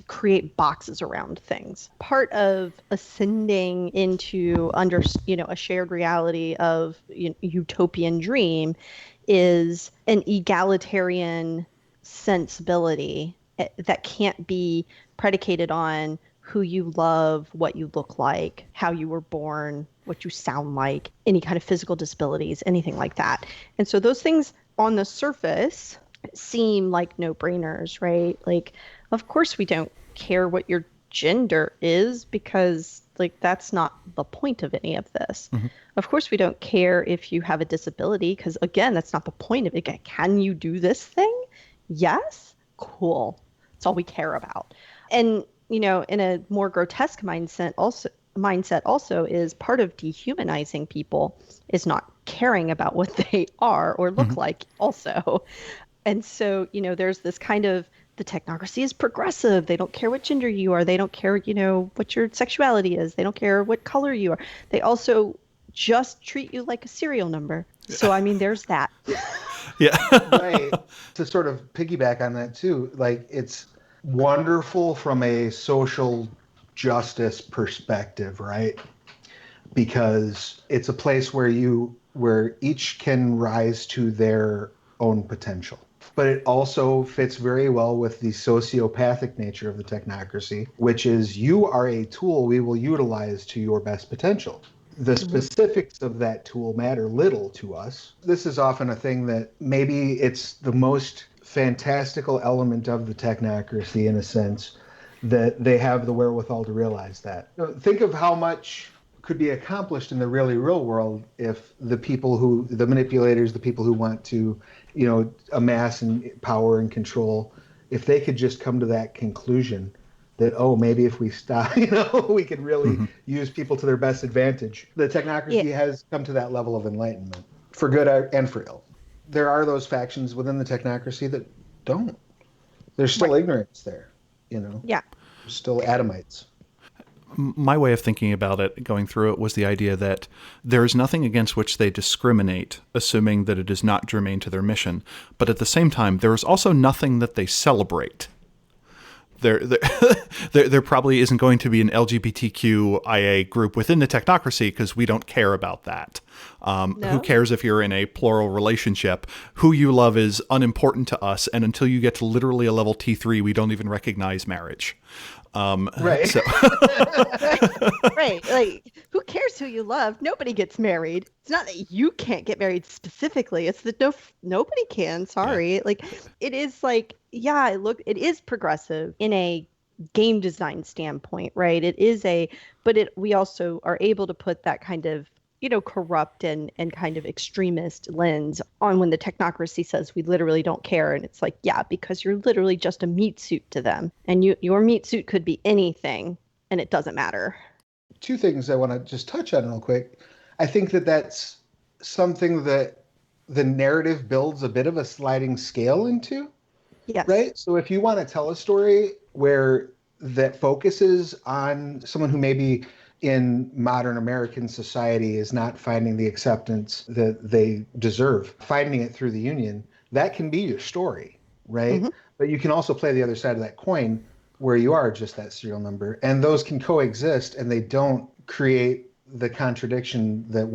create boxes around things. Part of ascending into a shared reality of utopian dream is an egalitarian sensibility that can't be predicated on who you love, what you look like, how you were born, what you sound like, any kind of physical disabilities, anything like that. And so those things on the surface seem like no-brainers, right? Like, of course we don't care what your gender is because that's not the point of any of this. Mm-hmm. Of course we don't care if you have a disability because, again, that's not the point of it. Can you do this thing? Yes? Cool. That's all we care about. And, in a more grotesque mindset also is part of dehumanizing people is not caring about what they are or look mm-hmm. like also. And so, there's this kind of, the technocracy is progressive. They don't care what gender you are. They don't care, what your sexuality is. They don't care what color you are. They also just treat you like a serial number. So, there's that. Yeah. Right. To sort of piggyback on that too, it's wonderful from a social justice perspective, right? Because it's a place where each can rise to their own potential. But it also fits very well with the sociopathic nature of the technocracy, which is you are a tool we will utilize to your best potential. The specifics of that tool matter little to us. This is often a thing that maybe it's the most fantastical element of the technocracy in a sense that they have the wherewithal to realize that. Think of how much could be accomplished in the really real world if the manipulators, the people who want to, amass and power and control, if they could just come to that conclusion that, maybe if we stop, we could really mm-hmm. use people to their best advantage. The technocracy has come to that level of enlightenment, for good and for ill. There are those factions within the technocracy that don't. There's still ignorance there, Yeah. There's still atomites. My way of thinking about it, going through it, was the idea that there is nothing against which they discriminate, assuming that it is not germane to their mission. But at the same time, there is also nothing that they celebrate. there probably isn't going to be an LGBTQIA group within the Technocracy because we don't care about that. No. Who cares if you're in a plural relationship? Who you love is unimportant to us, and until you get to literally a level T3, we don't even recognize marriage. Right. So. Right. Like, who cares who you love? Nobody gets married. It's not that you can't get married specifically. It's that nobody can. Sorry. Yeah. Like, it is like, yeah, it is progressive in a game design standpoint, right? We also are able to put that kind of, corrupt and kind of extremist lens on when the Technocracy says we literally don't care. And it's like, yeah, because you're literally just a meat suit to them. And your meat suit could be anything and it doesn't matter. Two things I want to just touch on real quick. I think that that's something that the narrative builds a bit of a sliding scale into. Yes. Right? So if you want to tell a story where that focuses on someone who maybe in modern American society is not finding the acceptance that they deserve, finding it through the union, that can be your story, right? Mm-hmm. But you can also play the other side of that coin where you are just that serial number, and those can coexist and they don't create the contradiction that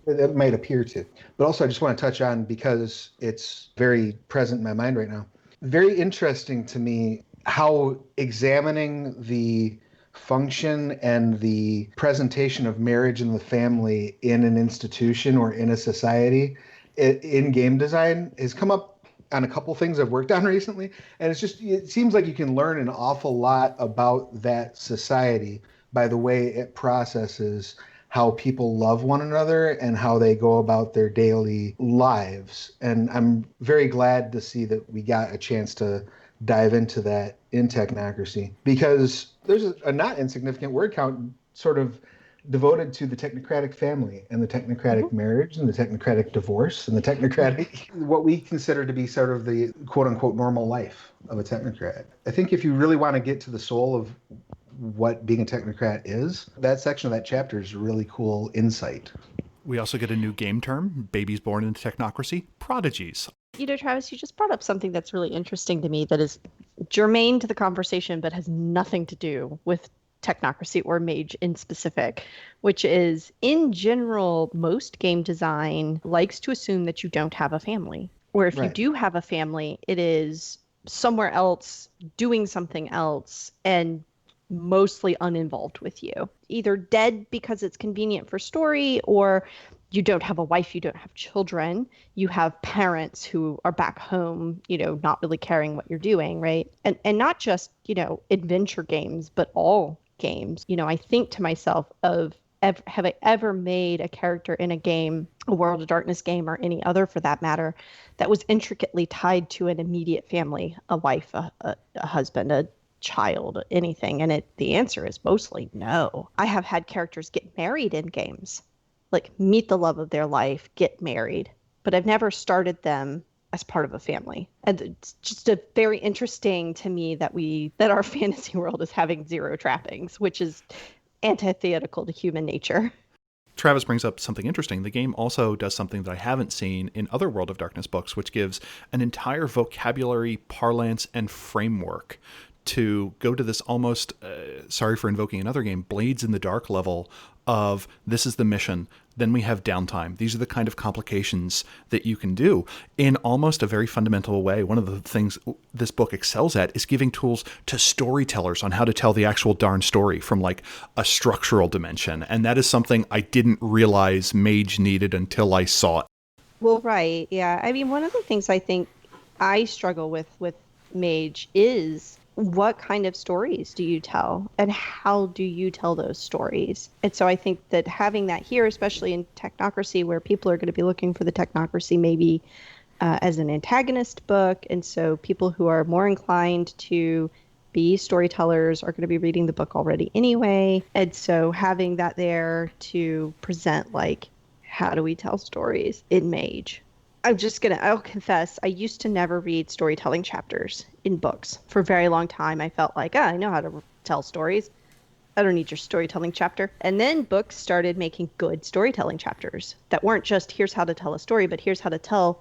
it might appear to. But also I just want to touch on, because it's very present in my mind right now, very interesting to me how examining the function and the presentation of marriage and the family in an institution or in a society in game design has come up on a couple things I've worked on recently. And it seems like you can learn an awful lot about that society by the way it processes how people love one another and how they go about their daily lives. And I'm very glad to see that we got a chance to dive into that in Technocracy, because there's a not insignificant word count sort of devoted to the technocratic family and the technocratic marriage and the technocratic divorce and the technocratic, what we consider to be sort of the quote unquote normal life of a technocrat. I think if you really want to get to the soul of what being a technocrat is, that section of that chapter is a really cool insight. We also get a new game term, babies born into Technocracy, prodigies. Travis, you just brought up something that's really interesting to me that is germane to the conversation, but has nothing to do with Technocracy or Mage in specific, which is, in general, most game design likes to assume that you don't have a family. Or if you do have a family, it is somewhere else, doing something else, and mostly uninvolved with you. Either dead because it's convenient for story, or you don't have a wife, you don't have children, you have parents who are back home, not really caring what you're doing, right? And not just, adventure games, but all games. I think to myself have I ever made a character in a game, a World of Darkness game, or any other for that matter, that was intricately tied to an immediate family, a wife, a husband, a child, anything? And the answer is mostly no. I have had characters get married in games, like meet the love of their life, get married, but I've never started them as part of a family. And it's just very interesting to me that our fantasy world is having zero trappings, which is antithetical to human nature. Travis brings up something interesting. The game also does something that I haven't seen in other World of Darkness books, which gives an entire vocabulary, parlance, and framework to go to this almost, sorry for invoking another game, Blades in the Dark level of this is the mission, then we have downtime. These are the kind of complications that you can do in almost a very fundamental way. One of the things this book excels at is giving tools to storytellers on how to tell the actual darn story from like a structural dimension. And that is something I didn't realize Mage needed until I saw it. Well, right. Yeah. I mean, one of the things I think I struggle with Mage is, what kind of stories do you tell and how do you tell those stories? And so I think that having that here, especially in Technocracy, where people are going to be looking for the Technocracy maybe as an antagonist book. And so people who are more inclined to be storytellers are going to be reading the book already anyway. And so having that there to present, like, how do we tell stories in Mage? I'll confess, I used to never read storytelling chapters in books. For a very long time, I felt like, I know how to tell stories. I don't need your storytelling chapter. And then books started making good storytelling chapters that weren't just, here's how to tell a story, but here's how to tell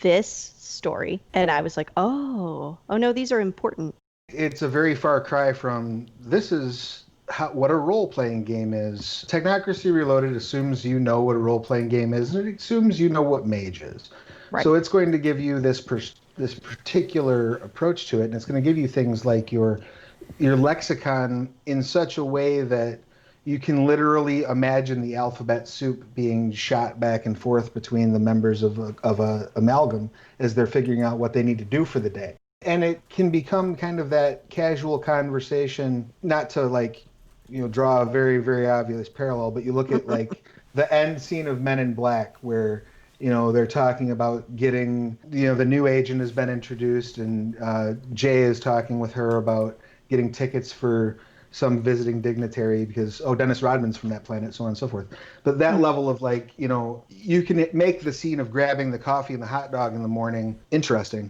this story. And I was like, oh no, these are important. It's a very far cry from this is what a role-playing game is. Technocracy Reloaded assumes you know what a role-playing game is, and it assumes you know what Mage is. Right. So it's going to give you this particular approach to it, and it's going to give you things like your lexicon in such a way that you can literally imagine the alphabet soup being shot back and forth between the members of a amalgam as they're figuring out what they need to do for the day. And it can become kind of that casual conversation, not to draw a very, very obvious parallel, but you look at the end scene of Men in Black where, they're talking about getting, the new agent has been introduced and Jay is talking with her about getting tickets for some visiting dignitary because, Dennis Rodman's from that planet, so on and so forth. But that level of you can make the scene of grabbing the coffee and the hot dog in the morning interesting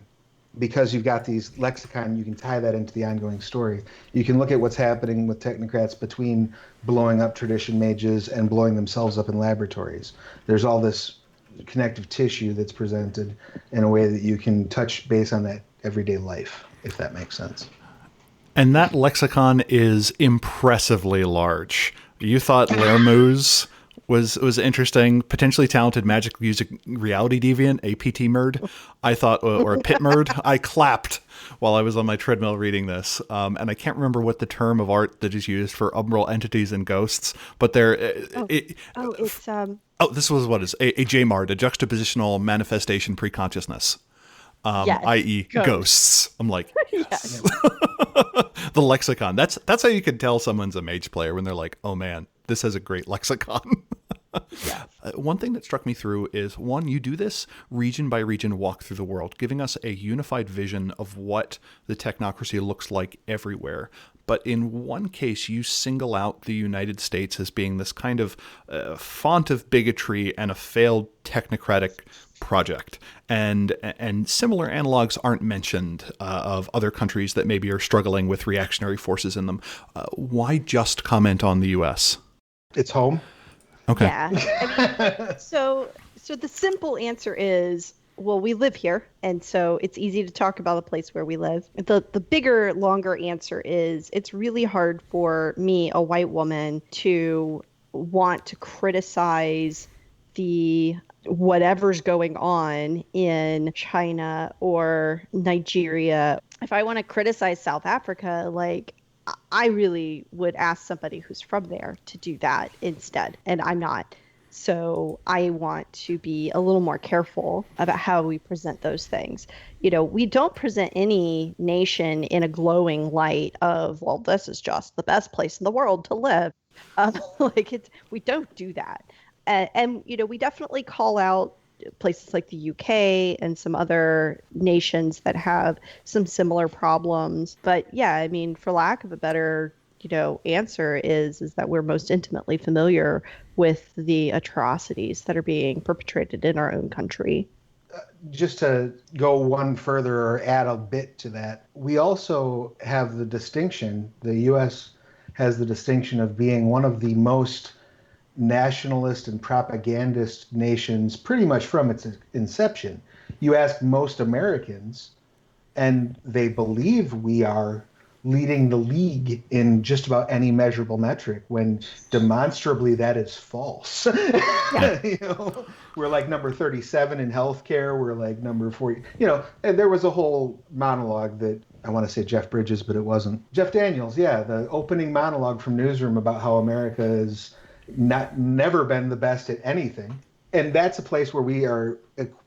because you've got these lexicon, you can tie that into the ongoing story. You can look at what's happening with technocrats between blowing up tradition mages and blowing themselves up in laboratories. There's all this connective tissue that's presented in a way that you can touch base on that everyday life, if that makes sense. And that lexicon is impressively large. You thought Lermoose was interesting, potentially talented magic music reality deviant, a PT merd. I thought, or a pit merd. I clapped while I was on my treadmill reading this. And I can't remember what the term of art that is used for umbral entities and ghosts, but this was what is a JMARD, a juxtapositional manifestation preconsciousness. Yes. i.e. ghosts. I'm like, yes. The lexicon. That's how you can tell someone's a mage player when they're like, oh man, this has a great lexicon. Yes. One thing that struck me through is, one, you do this region by region walk through the world, giving us a unified vision of what the technocracy looks like everywhere. But in one case, you single out the United States as being this kind of font of bigotry and a failed technocratic project. And similar analogs aren't mentioned of other countries that maybe are struggling with reactionary forces in them. Why just comment on the U.S.? It's home. Okay. Yeah. I mean, so the simple answer is, well, we live here, and so it's easy to talk about the place where we live. The bigger, longer answer is it's really hard for me, a white woman, to want to criticize the whatever's going on in China or Nigeria. If I want to criticize South Africa, I really would ask somebody who's from there to do that instead, and I'm not. So I want to be a little more careful about how we present those things. We don't present any nation in a glowing light of, well, this is just the best place in the world to live. We don't do that. And we definitely call out places like the UK and some other nations that have some similar problems. But yeah, I mean, for lack of a better answer is that we're most intimately familiar with the atrocities that are being perpetrated in our own country. Just to go one further or add a bit to that, we also have the distinction, the U.S. has the distinction of being one of the most nationalist and propagandist nations pretty much from its inception. You ask most Americans, and they believe we are leading the league in just about any measurable metric, when demonstrably that is false. We're like number 37 in healthcare. We're like number 40. And there was a whole monologue that I want to say Jeff Bridges, but it wasn't. Jeff Daniels, yeah, the opening monologue from Newsroom about how America has never been the best at anything. And that's a place where we are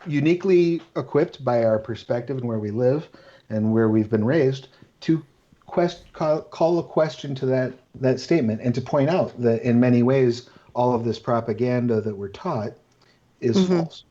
uniquely equipped by our perspective and where we live and where we've been raised to call a question to that statement and to point out that in many ways all of this propaganda that we're taught is false.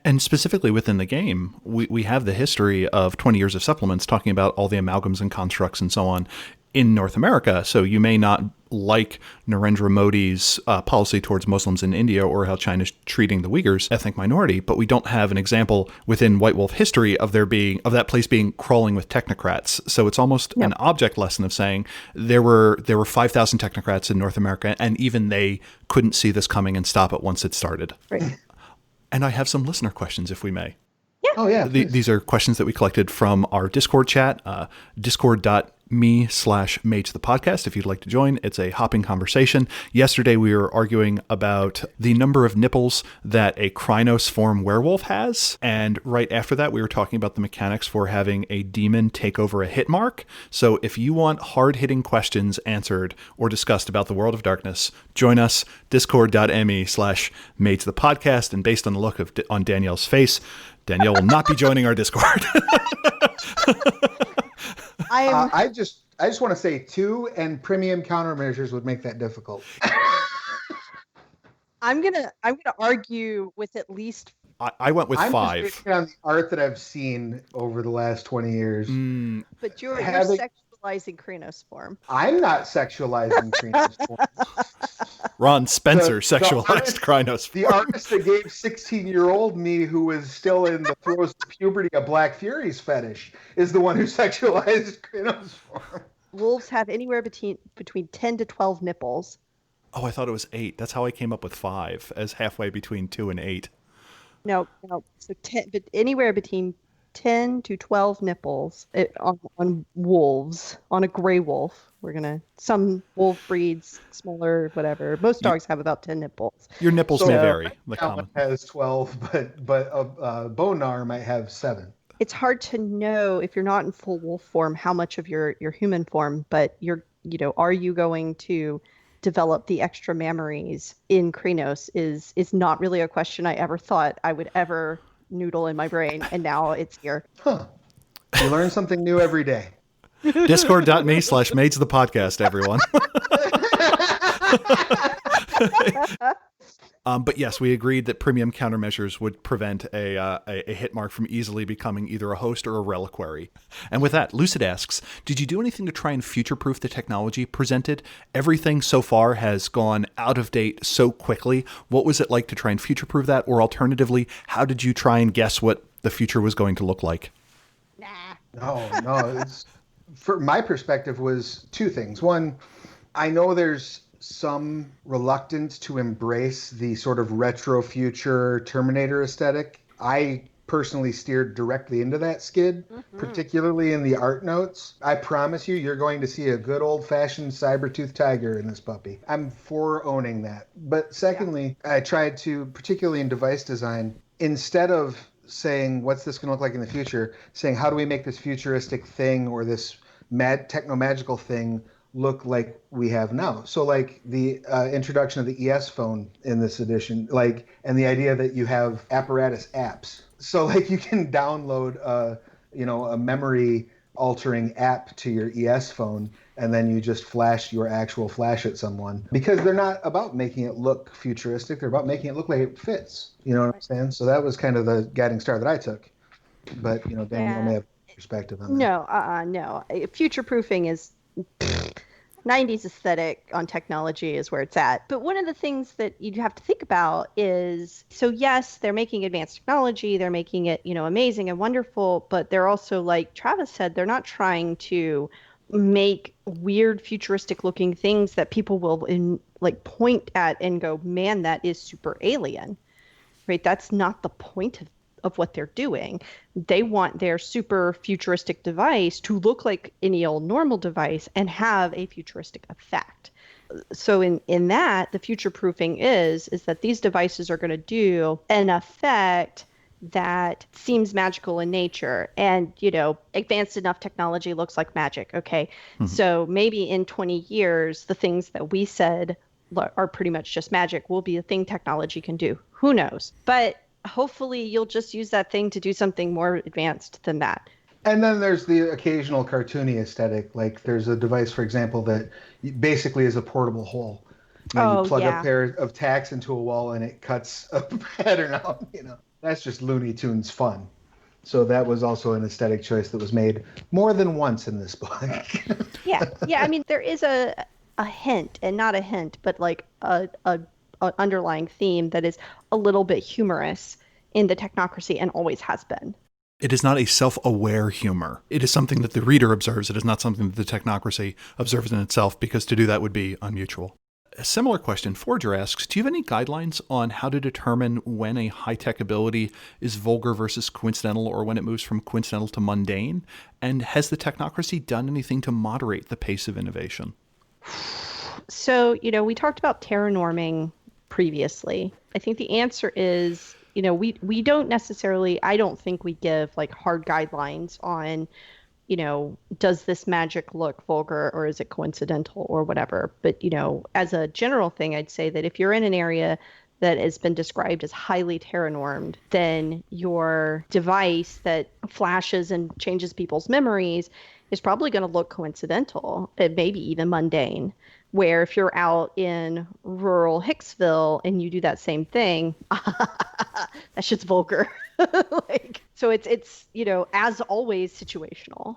And specifically within the game, we have the history of 20 years of supplements talking about all the amalgams and constructs and so on in North America. So you may not like Narendra Modi's policy towards Muslims in India or how China's treating the Uyghurs, ethnic minority, but we don't have an example within White Wolf history of that place being crawling with technocrats. So it's almost an object lesson of saying there were 5,000 technocrats in North America, and even they couldn't see this coming and stop it once it started. Right. And I have some listener questions, if we may. Oh, yeah. These are questions that we collected from our Discord chat, discord.me/Mage the podcast. If you'd like to join, it's a hopping conversation. Yesterday, we were arguing about the number of nipples that a Krynos form werewolf has. And right after that, we were talking about the mechanics for having a demon take over a hit mark. So if you want hard-hitting questions answered or discussed about the World of Darkness, join us, discord.me/Mage the podcast. And based on the look on Danielle's face, Danielle will not be joining our Discord. I just want to say 2, and premium countermeasures would make that difficult. I'm gonna argue with at least. I went with 5. I'm just on the art that I've seen over the last 20 years. But you're sexualizing Krynos form. I'm not sexualizing Krynos form. Ron Spencer sexualized Krynos. The artist that gave 16-year-old me, who was still in the throes of puberty, a Black Furies fetish, is the one who sexualized Krynos form. Wolves have anywhere between 10 to 12 nipples. Oh, I thought it was 8. That's how I came up with 5, as halfway between 2 and 8. No. So 10, but anywhere between 10 to 12 nipples on wolves, on a gray wolf. Some wolf breeds, smaller, whatever. Most dogs have about 10 nipples. Your nipples may vary. The common has 12, but Bonar might have 7. It's hard to know if you're not in full wolf form how much of your human form, but are you going to develop the extra mammaries in Krynos is not really a question I ever thought I would ever noodle in my brain, and now it's here. Huh. You learn something new every day. Discord.me/Mage the podcast, everyone. But yes, we agreed that premium countermeasures would prevent a hit mark from easily becoming either a host or a reliquary. And with that, Lucid asks, did you do anything to try and future-proof the technology presented? Everything so far has gone out of date so quickly. What was it like to try and future-proof that? Or alternatively, how did you try and guess what the future was going to look like? No. For my perspective was 2 things. One, I know there's some reluctance to embrace the sort of retro future Terminator aesthetic. I personally steered directly into that skid, particularly in the art notes. I promise you're going to see a good old-fashioned saber-toothed tiger in this puppy. I'm for owning that. But secondly, I tried to, particularly in device design, instead of saying, what's this going to look like in the future, saying, how do we make this futuristic thing or this techno-magical thing look like we have now? So like the introduction of the ES phone in this edition, and the idea that you have apparatus apps. So like you can download a memory altering app to your ES phone, and then you just flash your actual flash at someone, because they're not about making it look futuristic. They're about making it look like it fits. You know what I'm saying? So that was kind of the guiding star that I took. But, Daniel may have perspective on that. No. Future-proofing is 90s aesthetic on technology is where it's at. But one of the things that you have to think about is, so yes, they're making advanced technology, they're making it, amazing and wonderful, but they're also, like Travis said, they're not trying to make weird futuristic looking things that people will point at and go, man, that is super alien, right? That's not the point of what they're doing. They want their super futuristic device to look like any old normal device and have a futuristic effect. So in that, the future proofing is that these devices are going to do an effect that seems magical in nature, and advanced enough technology looks like magic. Okay. Mm-hmm. So maybe in 20 years, the things that we said are pretty much just magic will be a thing technology can do. Who knows? But hopefully you'll just use that thing to do something more advanced than that. And then there's the occasional cartoony aesthetic. Like there's a device, for example, that basically is a portable hole. You plug a pair of tacks into a wall and it cuts a pattern out. That's just Looney Tunes fun. So that was also an aesthetic choice that was made more than once in this book. Yeah. I mean, there is a hint, and not a hint, but like a underlying theme that is a little bit humorous in the Technocracy and always has been. It is not a self-aware humor. It is something that the reader observes. It is not something that the Technocracy observes in itself, because to do that would be unmutual. A similar question, Forger asks, do you have any guidelines on how to determine when a high-tech ability is vulgar versus coincidental, or when it moves from coincidental to mundane? And has the Technocracy done anything to moderate the pace of innovation? So, we talked about terranorming previously. I think the answer is, we don't necessarily, I don't think we give like hard guidelines on, does this magic look vulgar or is it coincidental or whatever. But, as a general thing, I'd say that if you're in an area that has been described as highly terranormed, then your device that flashes and changes people's memories is probably going to look coincidental, and maybe even mundane. Where if you're out in rural Hicksville and you do that same thing, that shit's vulgar. So it's as always situational.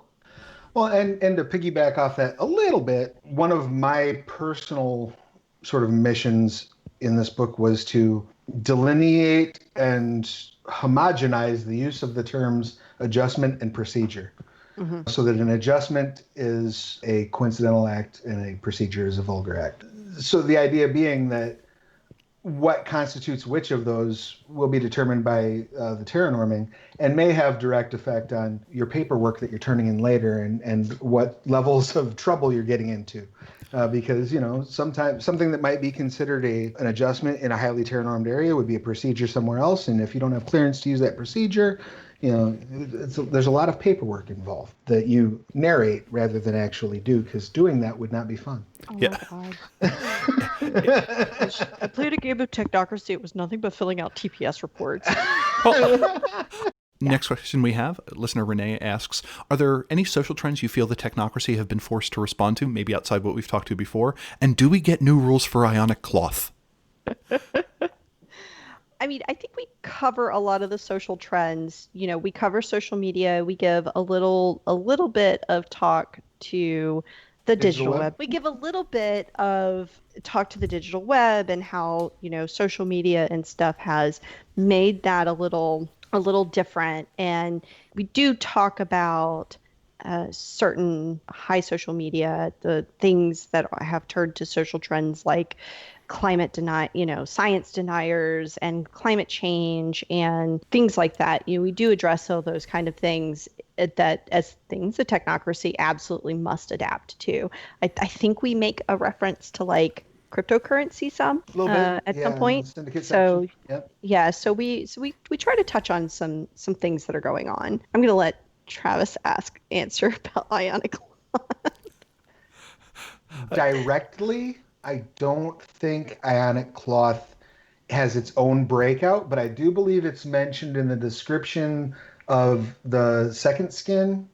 Well, and to piggyback off that a little bit, one of my personal sort of missions in this book was to delineate and homogenize the use of the terms adjustment and procedure. Mm-hmm. So that an adjustment is a coincidental act and a procedure is a vulgar act. So the idea being that what constitutes which of those will be determined by the terranorming and may have direct effect on your paperwork that you're turning in later and what levels of trouble you're getting into. Because, sometimes something that might be considered an adjustment in a highly terranormed area would be a procedure somewhere else. And if you don't have clearance to use that procedure, there's a lot of paperwork involved that you narrate rather than actually do, because doing that would not be fun. Oh my God. I played a game of Technocracy. It was nothing but filling out TPS reports. Next question we have, listener Renee asks, are there any social trends you feel the Technocracy have been forced to respond to, maybe outside what we've talked to before? And do we get new rules for ionic cloth? I mean, I think we cover a lot of the social trends. We cover social media. We give a little bit of talk to the digital web. We give a little bit of talk to the digital web and how, social media and stuff has made that a little different. And we do talk about certain high social media, the things that have turned to social trends like climate science deniers and climate change and things like that. We do address all those kind of things that as things the Technocracy absolutely must adapt to. I think we make a reference to like cryptocurrency at some point. Syndicate so section. Yep. Yeah, so we try to touch on some things that are going on. I'm going to let Travis answer about ionic cloth. Directly, I don't think ionic cloth has its own breakout, but I do believe it's mentioned in the description of the second skin.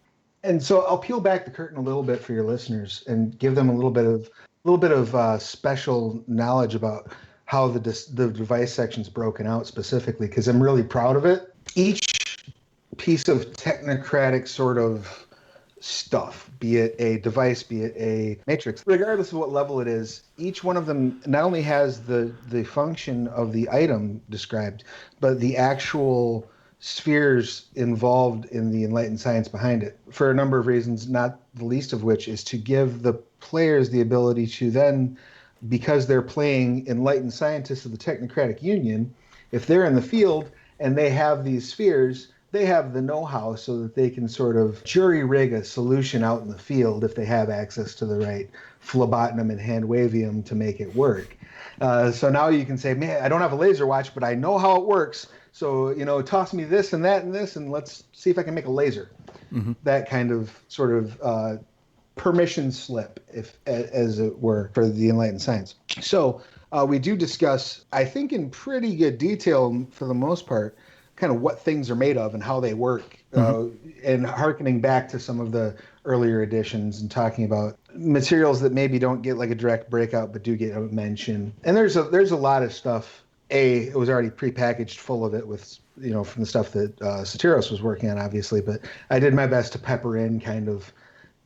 And so I'll peel back the curtain a little bit for your listeners and give them a little bit of special knowledge about how the device section's broken out specifically, because I'm really proud of it. Each piece of technocratic sort of stuff, be it a device, be it a matrix, regardless of what level it is, each one of them not only has the function of the item described, but the actual spheres involved in the enlightened science behind it, for a number of reasons, not the least of which is to give the players the ability to then, because they're playing enlightened scientists of the Technocratic Union, if they're in the field and they have these spheres, they have the know-how so that they can sort of jury-rig a solution out in the field if they have access to the right phlebotinum and hand-wavium to make it work. So now you can say, man, I don't have a laser watch, but I know how it works. So, toss me this and that and this, and let's see if I can make a laser. Mm-hmm. That kind of sort of permission slip, as it were, for the enlightened science. So we do discuss, I think in pretty good detail for the most part, kind of what things are made of and how they work, and hearkening back to some of the earlier editions and talking about materials that maybe don't get like a direct breakout but do get a mention. And there's a lot of stuff. It was already prepackaged full of it with, from the stuff that Soteros was working on, obviously, but I did my best to pepper in kind of,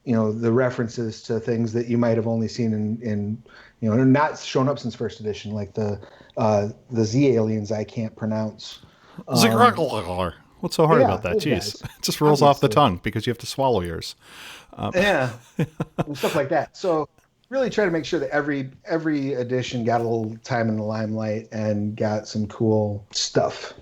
the references to things that you might have only seen in not shown up since first edition, like the Z aliens I can't pronounce. What's so hard about that? Jeez, it just rolls off the tongue because you have to swallow yours. And stuff like that. So really try to make sure that every edition got a little time in the limelight and got some cool stuff.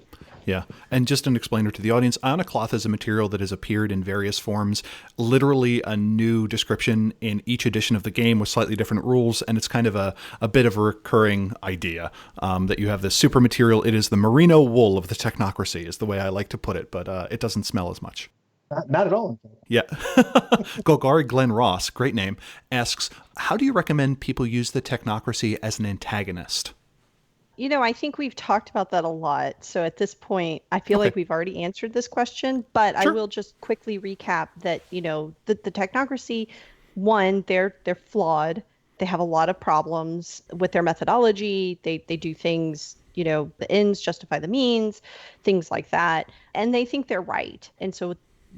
Yeah. And just an explainer to the audience, Iconoclath is a material that has appeared in various forms, literally a new description in each edition of the game with slightly different rules. And it's kind of a bit of a recurring idea that you have this super material. It is the merino wool of the technocracy is the way I like to put it, but it doesn't smell as much. Not at all. Yeah. Golgari Glenn Ross, great name, asks, how do you recommend people use the technocracy as an antagonist? I think we've talked about that a lot. So at this point, I feel like we've already answered this question, but sure. I will just quickly recap that, the technocracy, one, they're flawed. They have a lot of problems with their methodology. They do things, the ends justify the means, things like that. And they think they're right. And so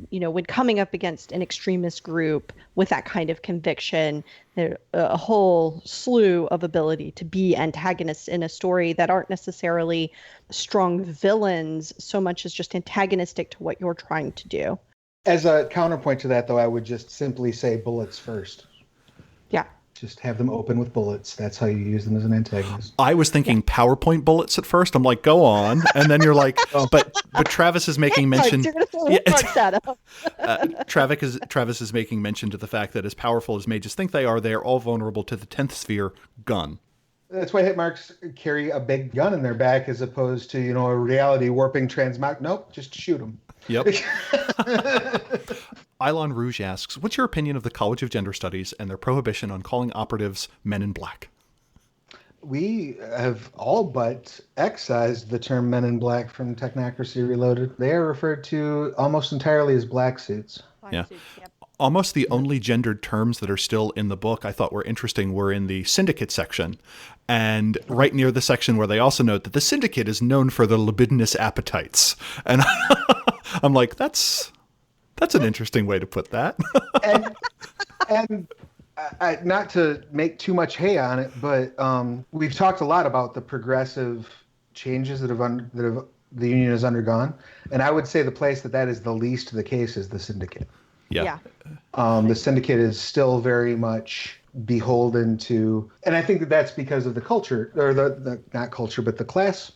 when coming up against an extremist group with that kind of conviction, there's a whole slew of ability to be antagonists in a story that aren't necessarily strong villains so much as just antagonistic to what you're trying to do. As a counterpoint to that, though, I would just simply say bullets first. Yeah. Just have them open with bullets. That's how you use them as an antagonist. I was thinking PowerPoint bullets at first. I'm like, go on. And then you're like, but Travis is making mention. Travis is making mention to the fact that as powerful as mages think they are all vulnerable to the 10th sphere gun. That's why hit marks carry a big gun in their back as opposed to, a reality warping transmog. Nope, just shoot them. Yep. Ilon Rouge asks, what's your opinion of the College of Gender Studies and their prohibition on calling operatives men in black? We have all but excised the term men in black from Technocracy Reloaded. They are referred to almost entirely as black suits. Yeah. Almost the only gendered terms that are still in the book I thought were interesting were in the Syndicate section. And right near the section where they also note that the Syndicate is known for their libidinous appetites. And I'm like, that's an interesting way to put that. and not to make too much hay on it, but we've talked a lot about the progressive changes that the union has undergone, and I would say the place that is the least the case is the Syndicate. Yeah. The Syndicate is still very much beholden to, and I think that's because of the culture, or the not culture, but the class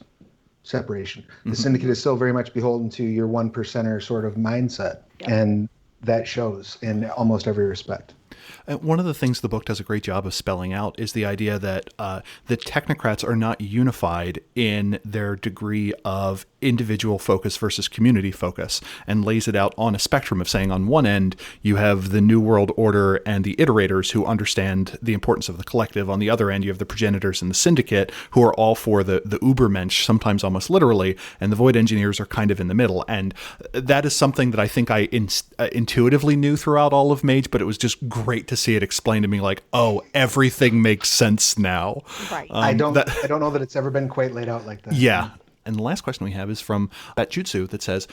separation. The Syndicate is still very much beholden to your 1%er sort of mindset, and that shows in almost every respect. One of the things the book does a great job of spelling out is the idea that the technocrats are not unified in their degree of individual focus versus community focus, and lays it out on a spectrum of saying on one end, you have the New World Order and the iterators who understand the importance of the collective. On the other end, you have the progenitors and the Syndicate who are all for the Ubermensch, sometimes almost literally, and the Void Engineers are kind of in the middle. And that is something that I think I intuitively knew throughout all of Mage, but it was just great to see it explained to me like, oh, everything makes sense now. Right. I don't know that it's ever been quite laid out like that. Yeah. And the last question we have is from Batjutsu that says,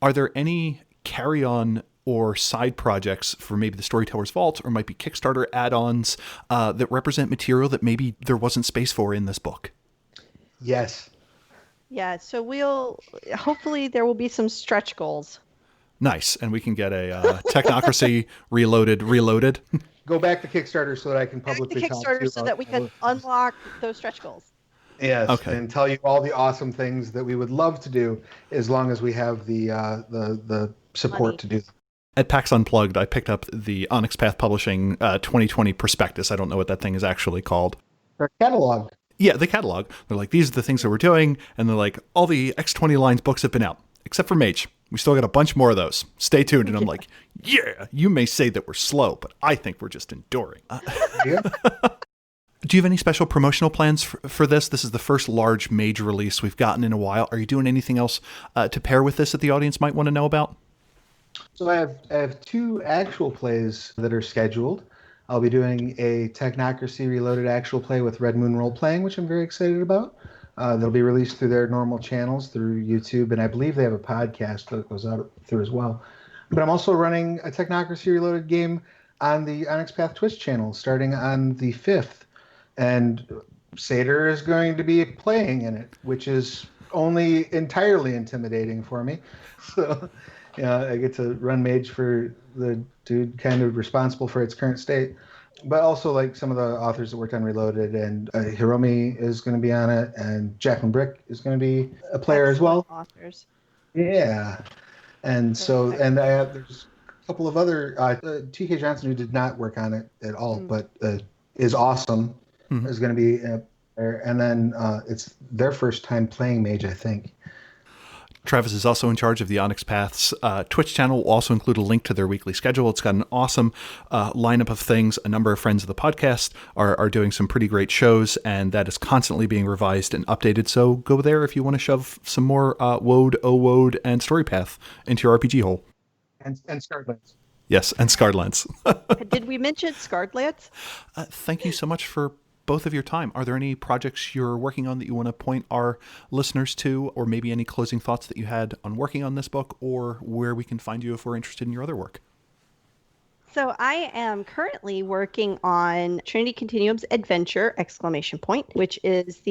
are there any carry-on or side projects for maybe the Storyteller's Vault or might be Kickstarter add-ons that represent material that maybe there wasn't space for in this book? Yes. Yeah, so hopefully there will be some stretch goals. Nice. And we can get a Technocracy Reloaded. Go back to Kickstarter so that I can publicly talk to you Kickstarter so that we can unlock those stretch goals. Yes, okay. And tell you all the awesome things that we would love to do as long as we have the support to do them. At PAX Unplugged, I picked up the Onyx Path Publishing 2020 prospectus. I don't know what that thing is actually called. Our catalog. Yeah, the catalog. They're like, these are the things that we're doing. And they're like, all the X20 lines books have been out, except for Mage. We still got a bunch more of those. Stay tuned. And I'm like, yeah, you may say that we're slow, but I think we're just enduring. Yeah. Do you have any special promotional plans for this? This is the first large Mage release we've gotten in a while. Are you doing anything else to pair with this that the audience might want to know about? So I have two actual plays that are scheduled. I'll be doing a Technocracy Reloaded actual play with Red Moon Role Playing, which I'm very excited about. They'll be released through their normal channels, through YouTube, and I believe they have a podcast that goes out through as well. But I'm also running a Technocracy Reloaded game on the Onyx Path Twitch channel starting on the 5th. And Satyr is going to be playing in it, which is only entirely intimidating for me. So, I get to run Mage for the dude kind of responsible for its current state. But also like some of the authors that worked on Reloaded, and Hiromi is going to be on it, and Jacqueline Brick is going to be a player as Excellent well. authors. Yeah. And so, Very and I have, there's a couple of other, T.K. Johnson, who did not work on it at all, but is awesome, is going to be there. And then it's their first time playing Mage, I think. Travis is also in charge of the Onyx Path's Twitch channel. Will also include a link to their weekly schedule. It's got an awesome lineup of things. A number of friends of the podcast are doing some pretty great shows, and that is constantly being revised and updated. So go there if you want to shove some more WOD, OWOD, and Storypath into your RPG hole. And Scarlet's. Yes, and Scarlet's. Did we mention Scarlet's? Thank you so much for both of your time. Are there any projects you're working on that you want to point our listeners to, or maybe any closing thoughts that you had on working on this book, or where we can find you if we're interested in your other work? So I am currently working on Trinity Continuum's Adventure! Which is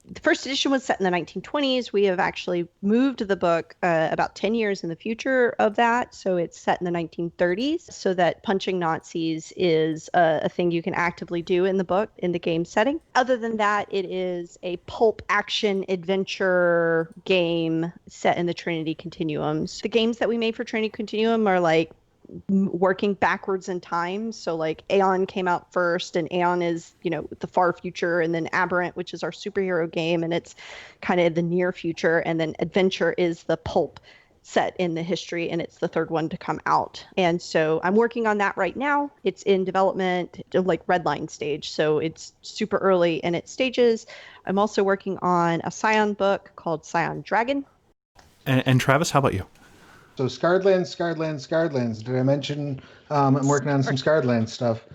the first edition was set in the 1920s. We have actually moved the book about 10 years in the future of that. So it's set in the 1930s, so that punching Nazis is a thing you can actively do in the book, in the game setting. Other than that, it is a pulp action adventure game set in the Trinity Continuums. The games that we made for Trinity Continuum are like working backwards in time. So like Aeon came out first, and Aeon is, the far future, and then Aberrant, which is our superhero game, and it's kind of the near future, and then Adventure is the pulp set in the history, and it's the third one to come out. And so I'm working on that right now. It's in development, like redline stage, so it's super early in its stages. I'm also working on a Scion book called Scion Dragon. And Travis, how about you? So Scarlet's. Did I mention I'm working on some Scarlet's stuff?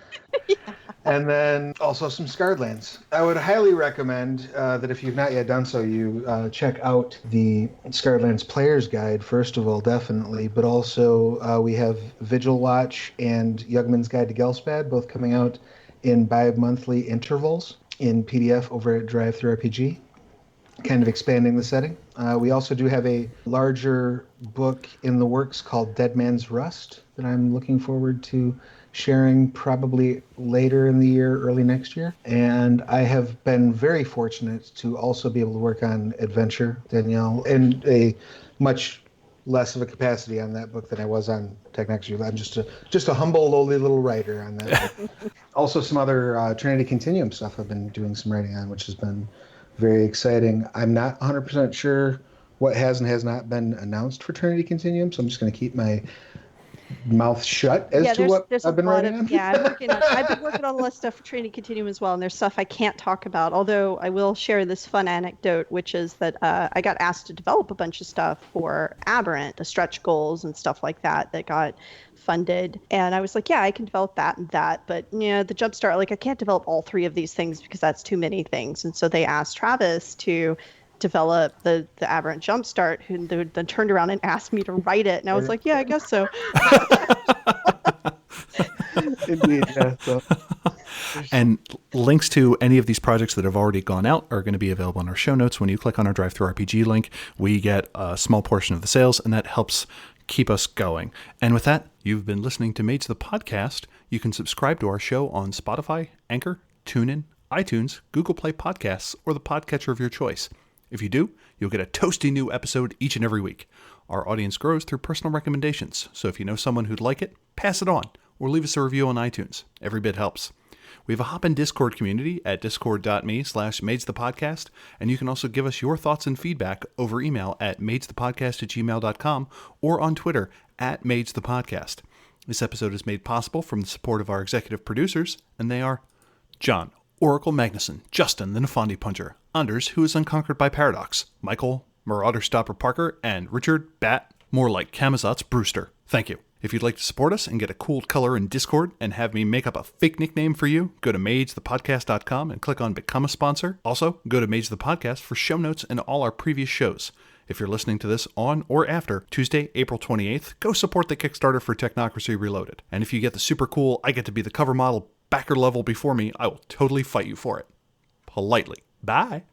Yeah. And then also some Scarlet's. I would highly recommend that if you've not yet done so, you check out the Scarlet's Player's Guide, first of all, definitely. But also we have Vigil Watch and Yugman's Guide to Gelspad, both coming out in bi-monthly intervals in PDF over at Drive-Thru-RPG. Kind of expanding the setting. We also do have a larger book in the works called Dead Man's Rust that I'm looking forward to sharing probably later in the year, early next year. And I have been very fortunate to also be able to work on Adventure, Danielle, in a much less of a capacity on that book than I was on Technocracy. I'm just a humble, lowly little writer on that book. Also some other Trinity Continuum stuff I've been doing some writing on, which has been very exciting. I'm not 100% sure what has and has not been announced for Trinity Continuum, so I'm just going to keep my mouth shut as to what I've been writing on. I've been working on a lot of stuff for Trinity Continuum as well, and there's stuff I can't talk about, although I will share this fun anecdote, which is that I got asked to develop a bunch of stuff for Aberrant, the stretch goals and stuff like that got funded, and I was like, yeah, I can develop that and that, but the Jumpstart, like, I can't develop all three of these things because that's too many things. And so they asked Travis to develop the Aberrant Jumpstart, who then turned around and asked me to write it, and I was like, yeah, I guess so. Indeed, yeah. So. And links to any of these projects that have already gone out are going to be available in our show notes. When you click on our Drive-Thru-RPG link, we get a small portion of the sales, and that helps keep us going. And with that, you've been listening to Mage the Podcast. You can subscribe to our show on Spotify, Anchor, TuneIn, iTunes, Google Play Podcasts, or the podcatcher of your choice. If you do, you'll get a toasty new episode each and every week. Our audience grows through personal recommendations, so if you know someone who'd like it, pass it on, or leave us a review on iTunes. Every bit helps. We have a hop-in Discord community at discord.me/magethepodcast, and you can also give us your thoughts and feedback over email at magethepodcast@gmail.com or on Twitter at magethepodcast. This episode is made possible from the support of our executive producers, and they are John, Oracle Magnuson, Justin, the Nefandi Puncher, Anders, who is unconquered by paradox, Michael, Marauder Stopper Parker, and Richard Bat, more like Kamazot's Brewster. Thank you. If you'd like to support us and get a cool color in Discord and have me make up a fake nickname for you, go to magethepodcast.com and click on Become a Sponsor. Also, go to Mage the Podcast for show notes and all our previous shows. If you're listening to this on or after Tuesday, April 28th, go support the Kickstarter for Technocracy Reloaded. And if you get the super cool, I get to be the cover model backer level before me, I will totally fight you for it. Politely. Bye.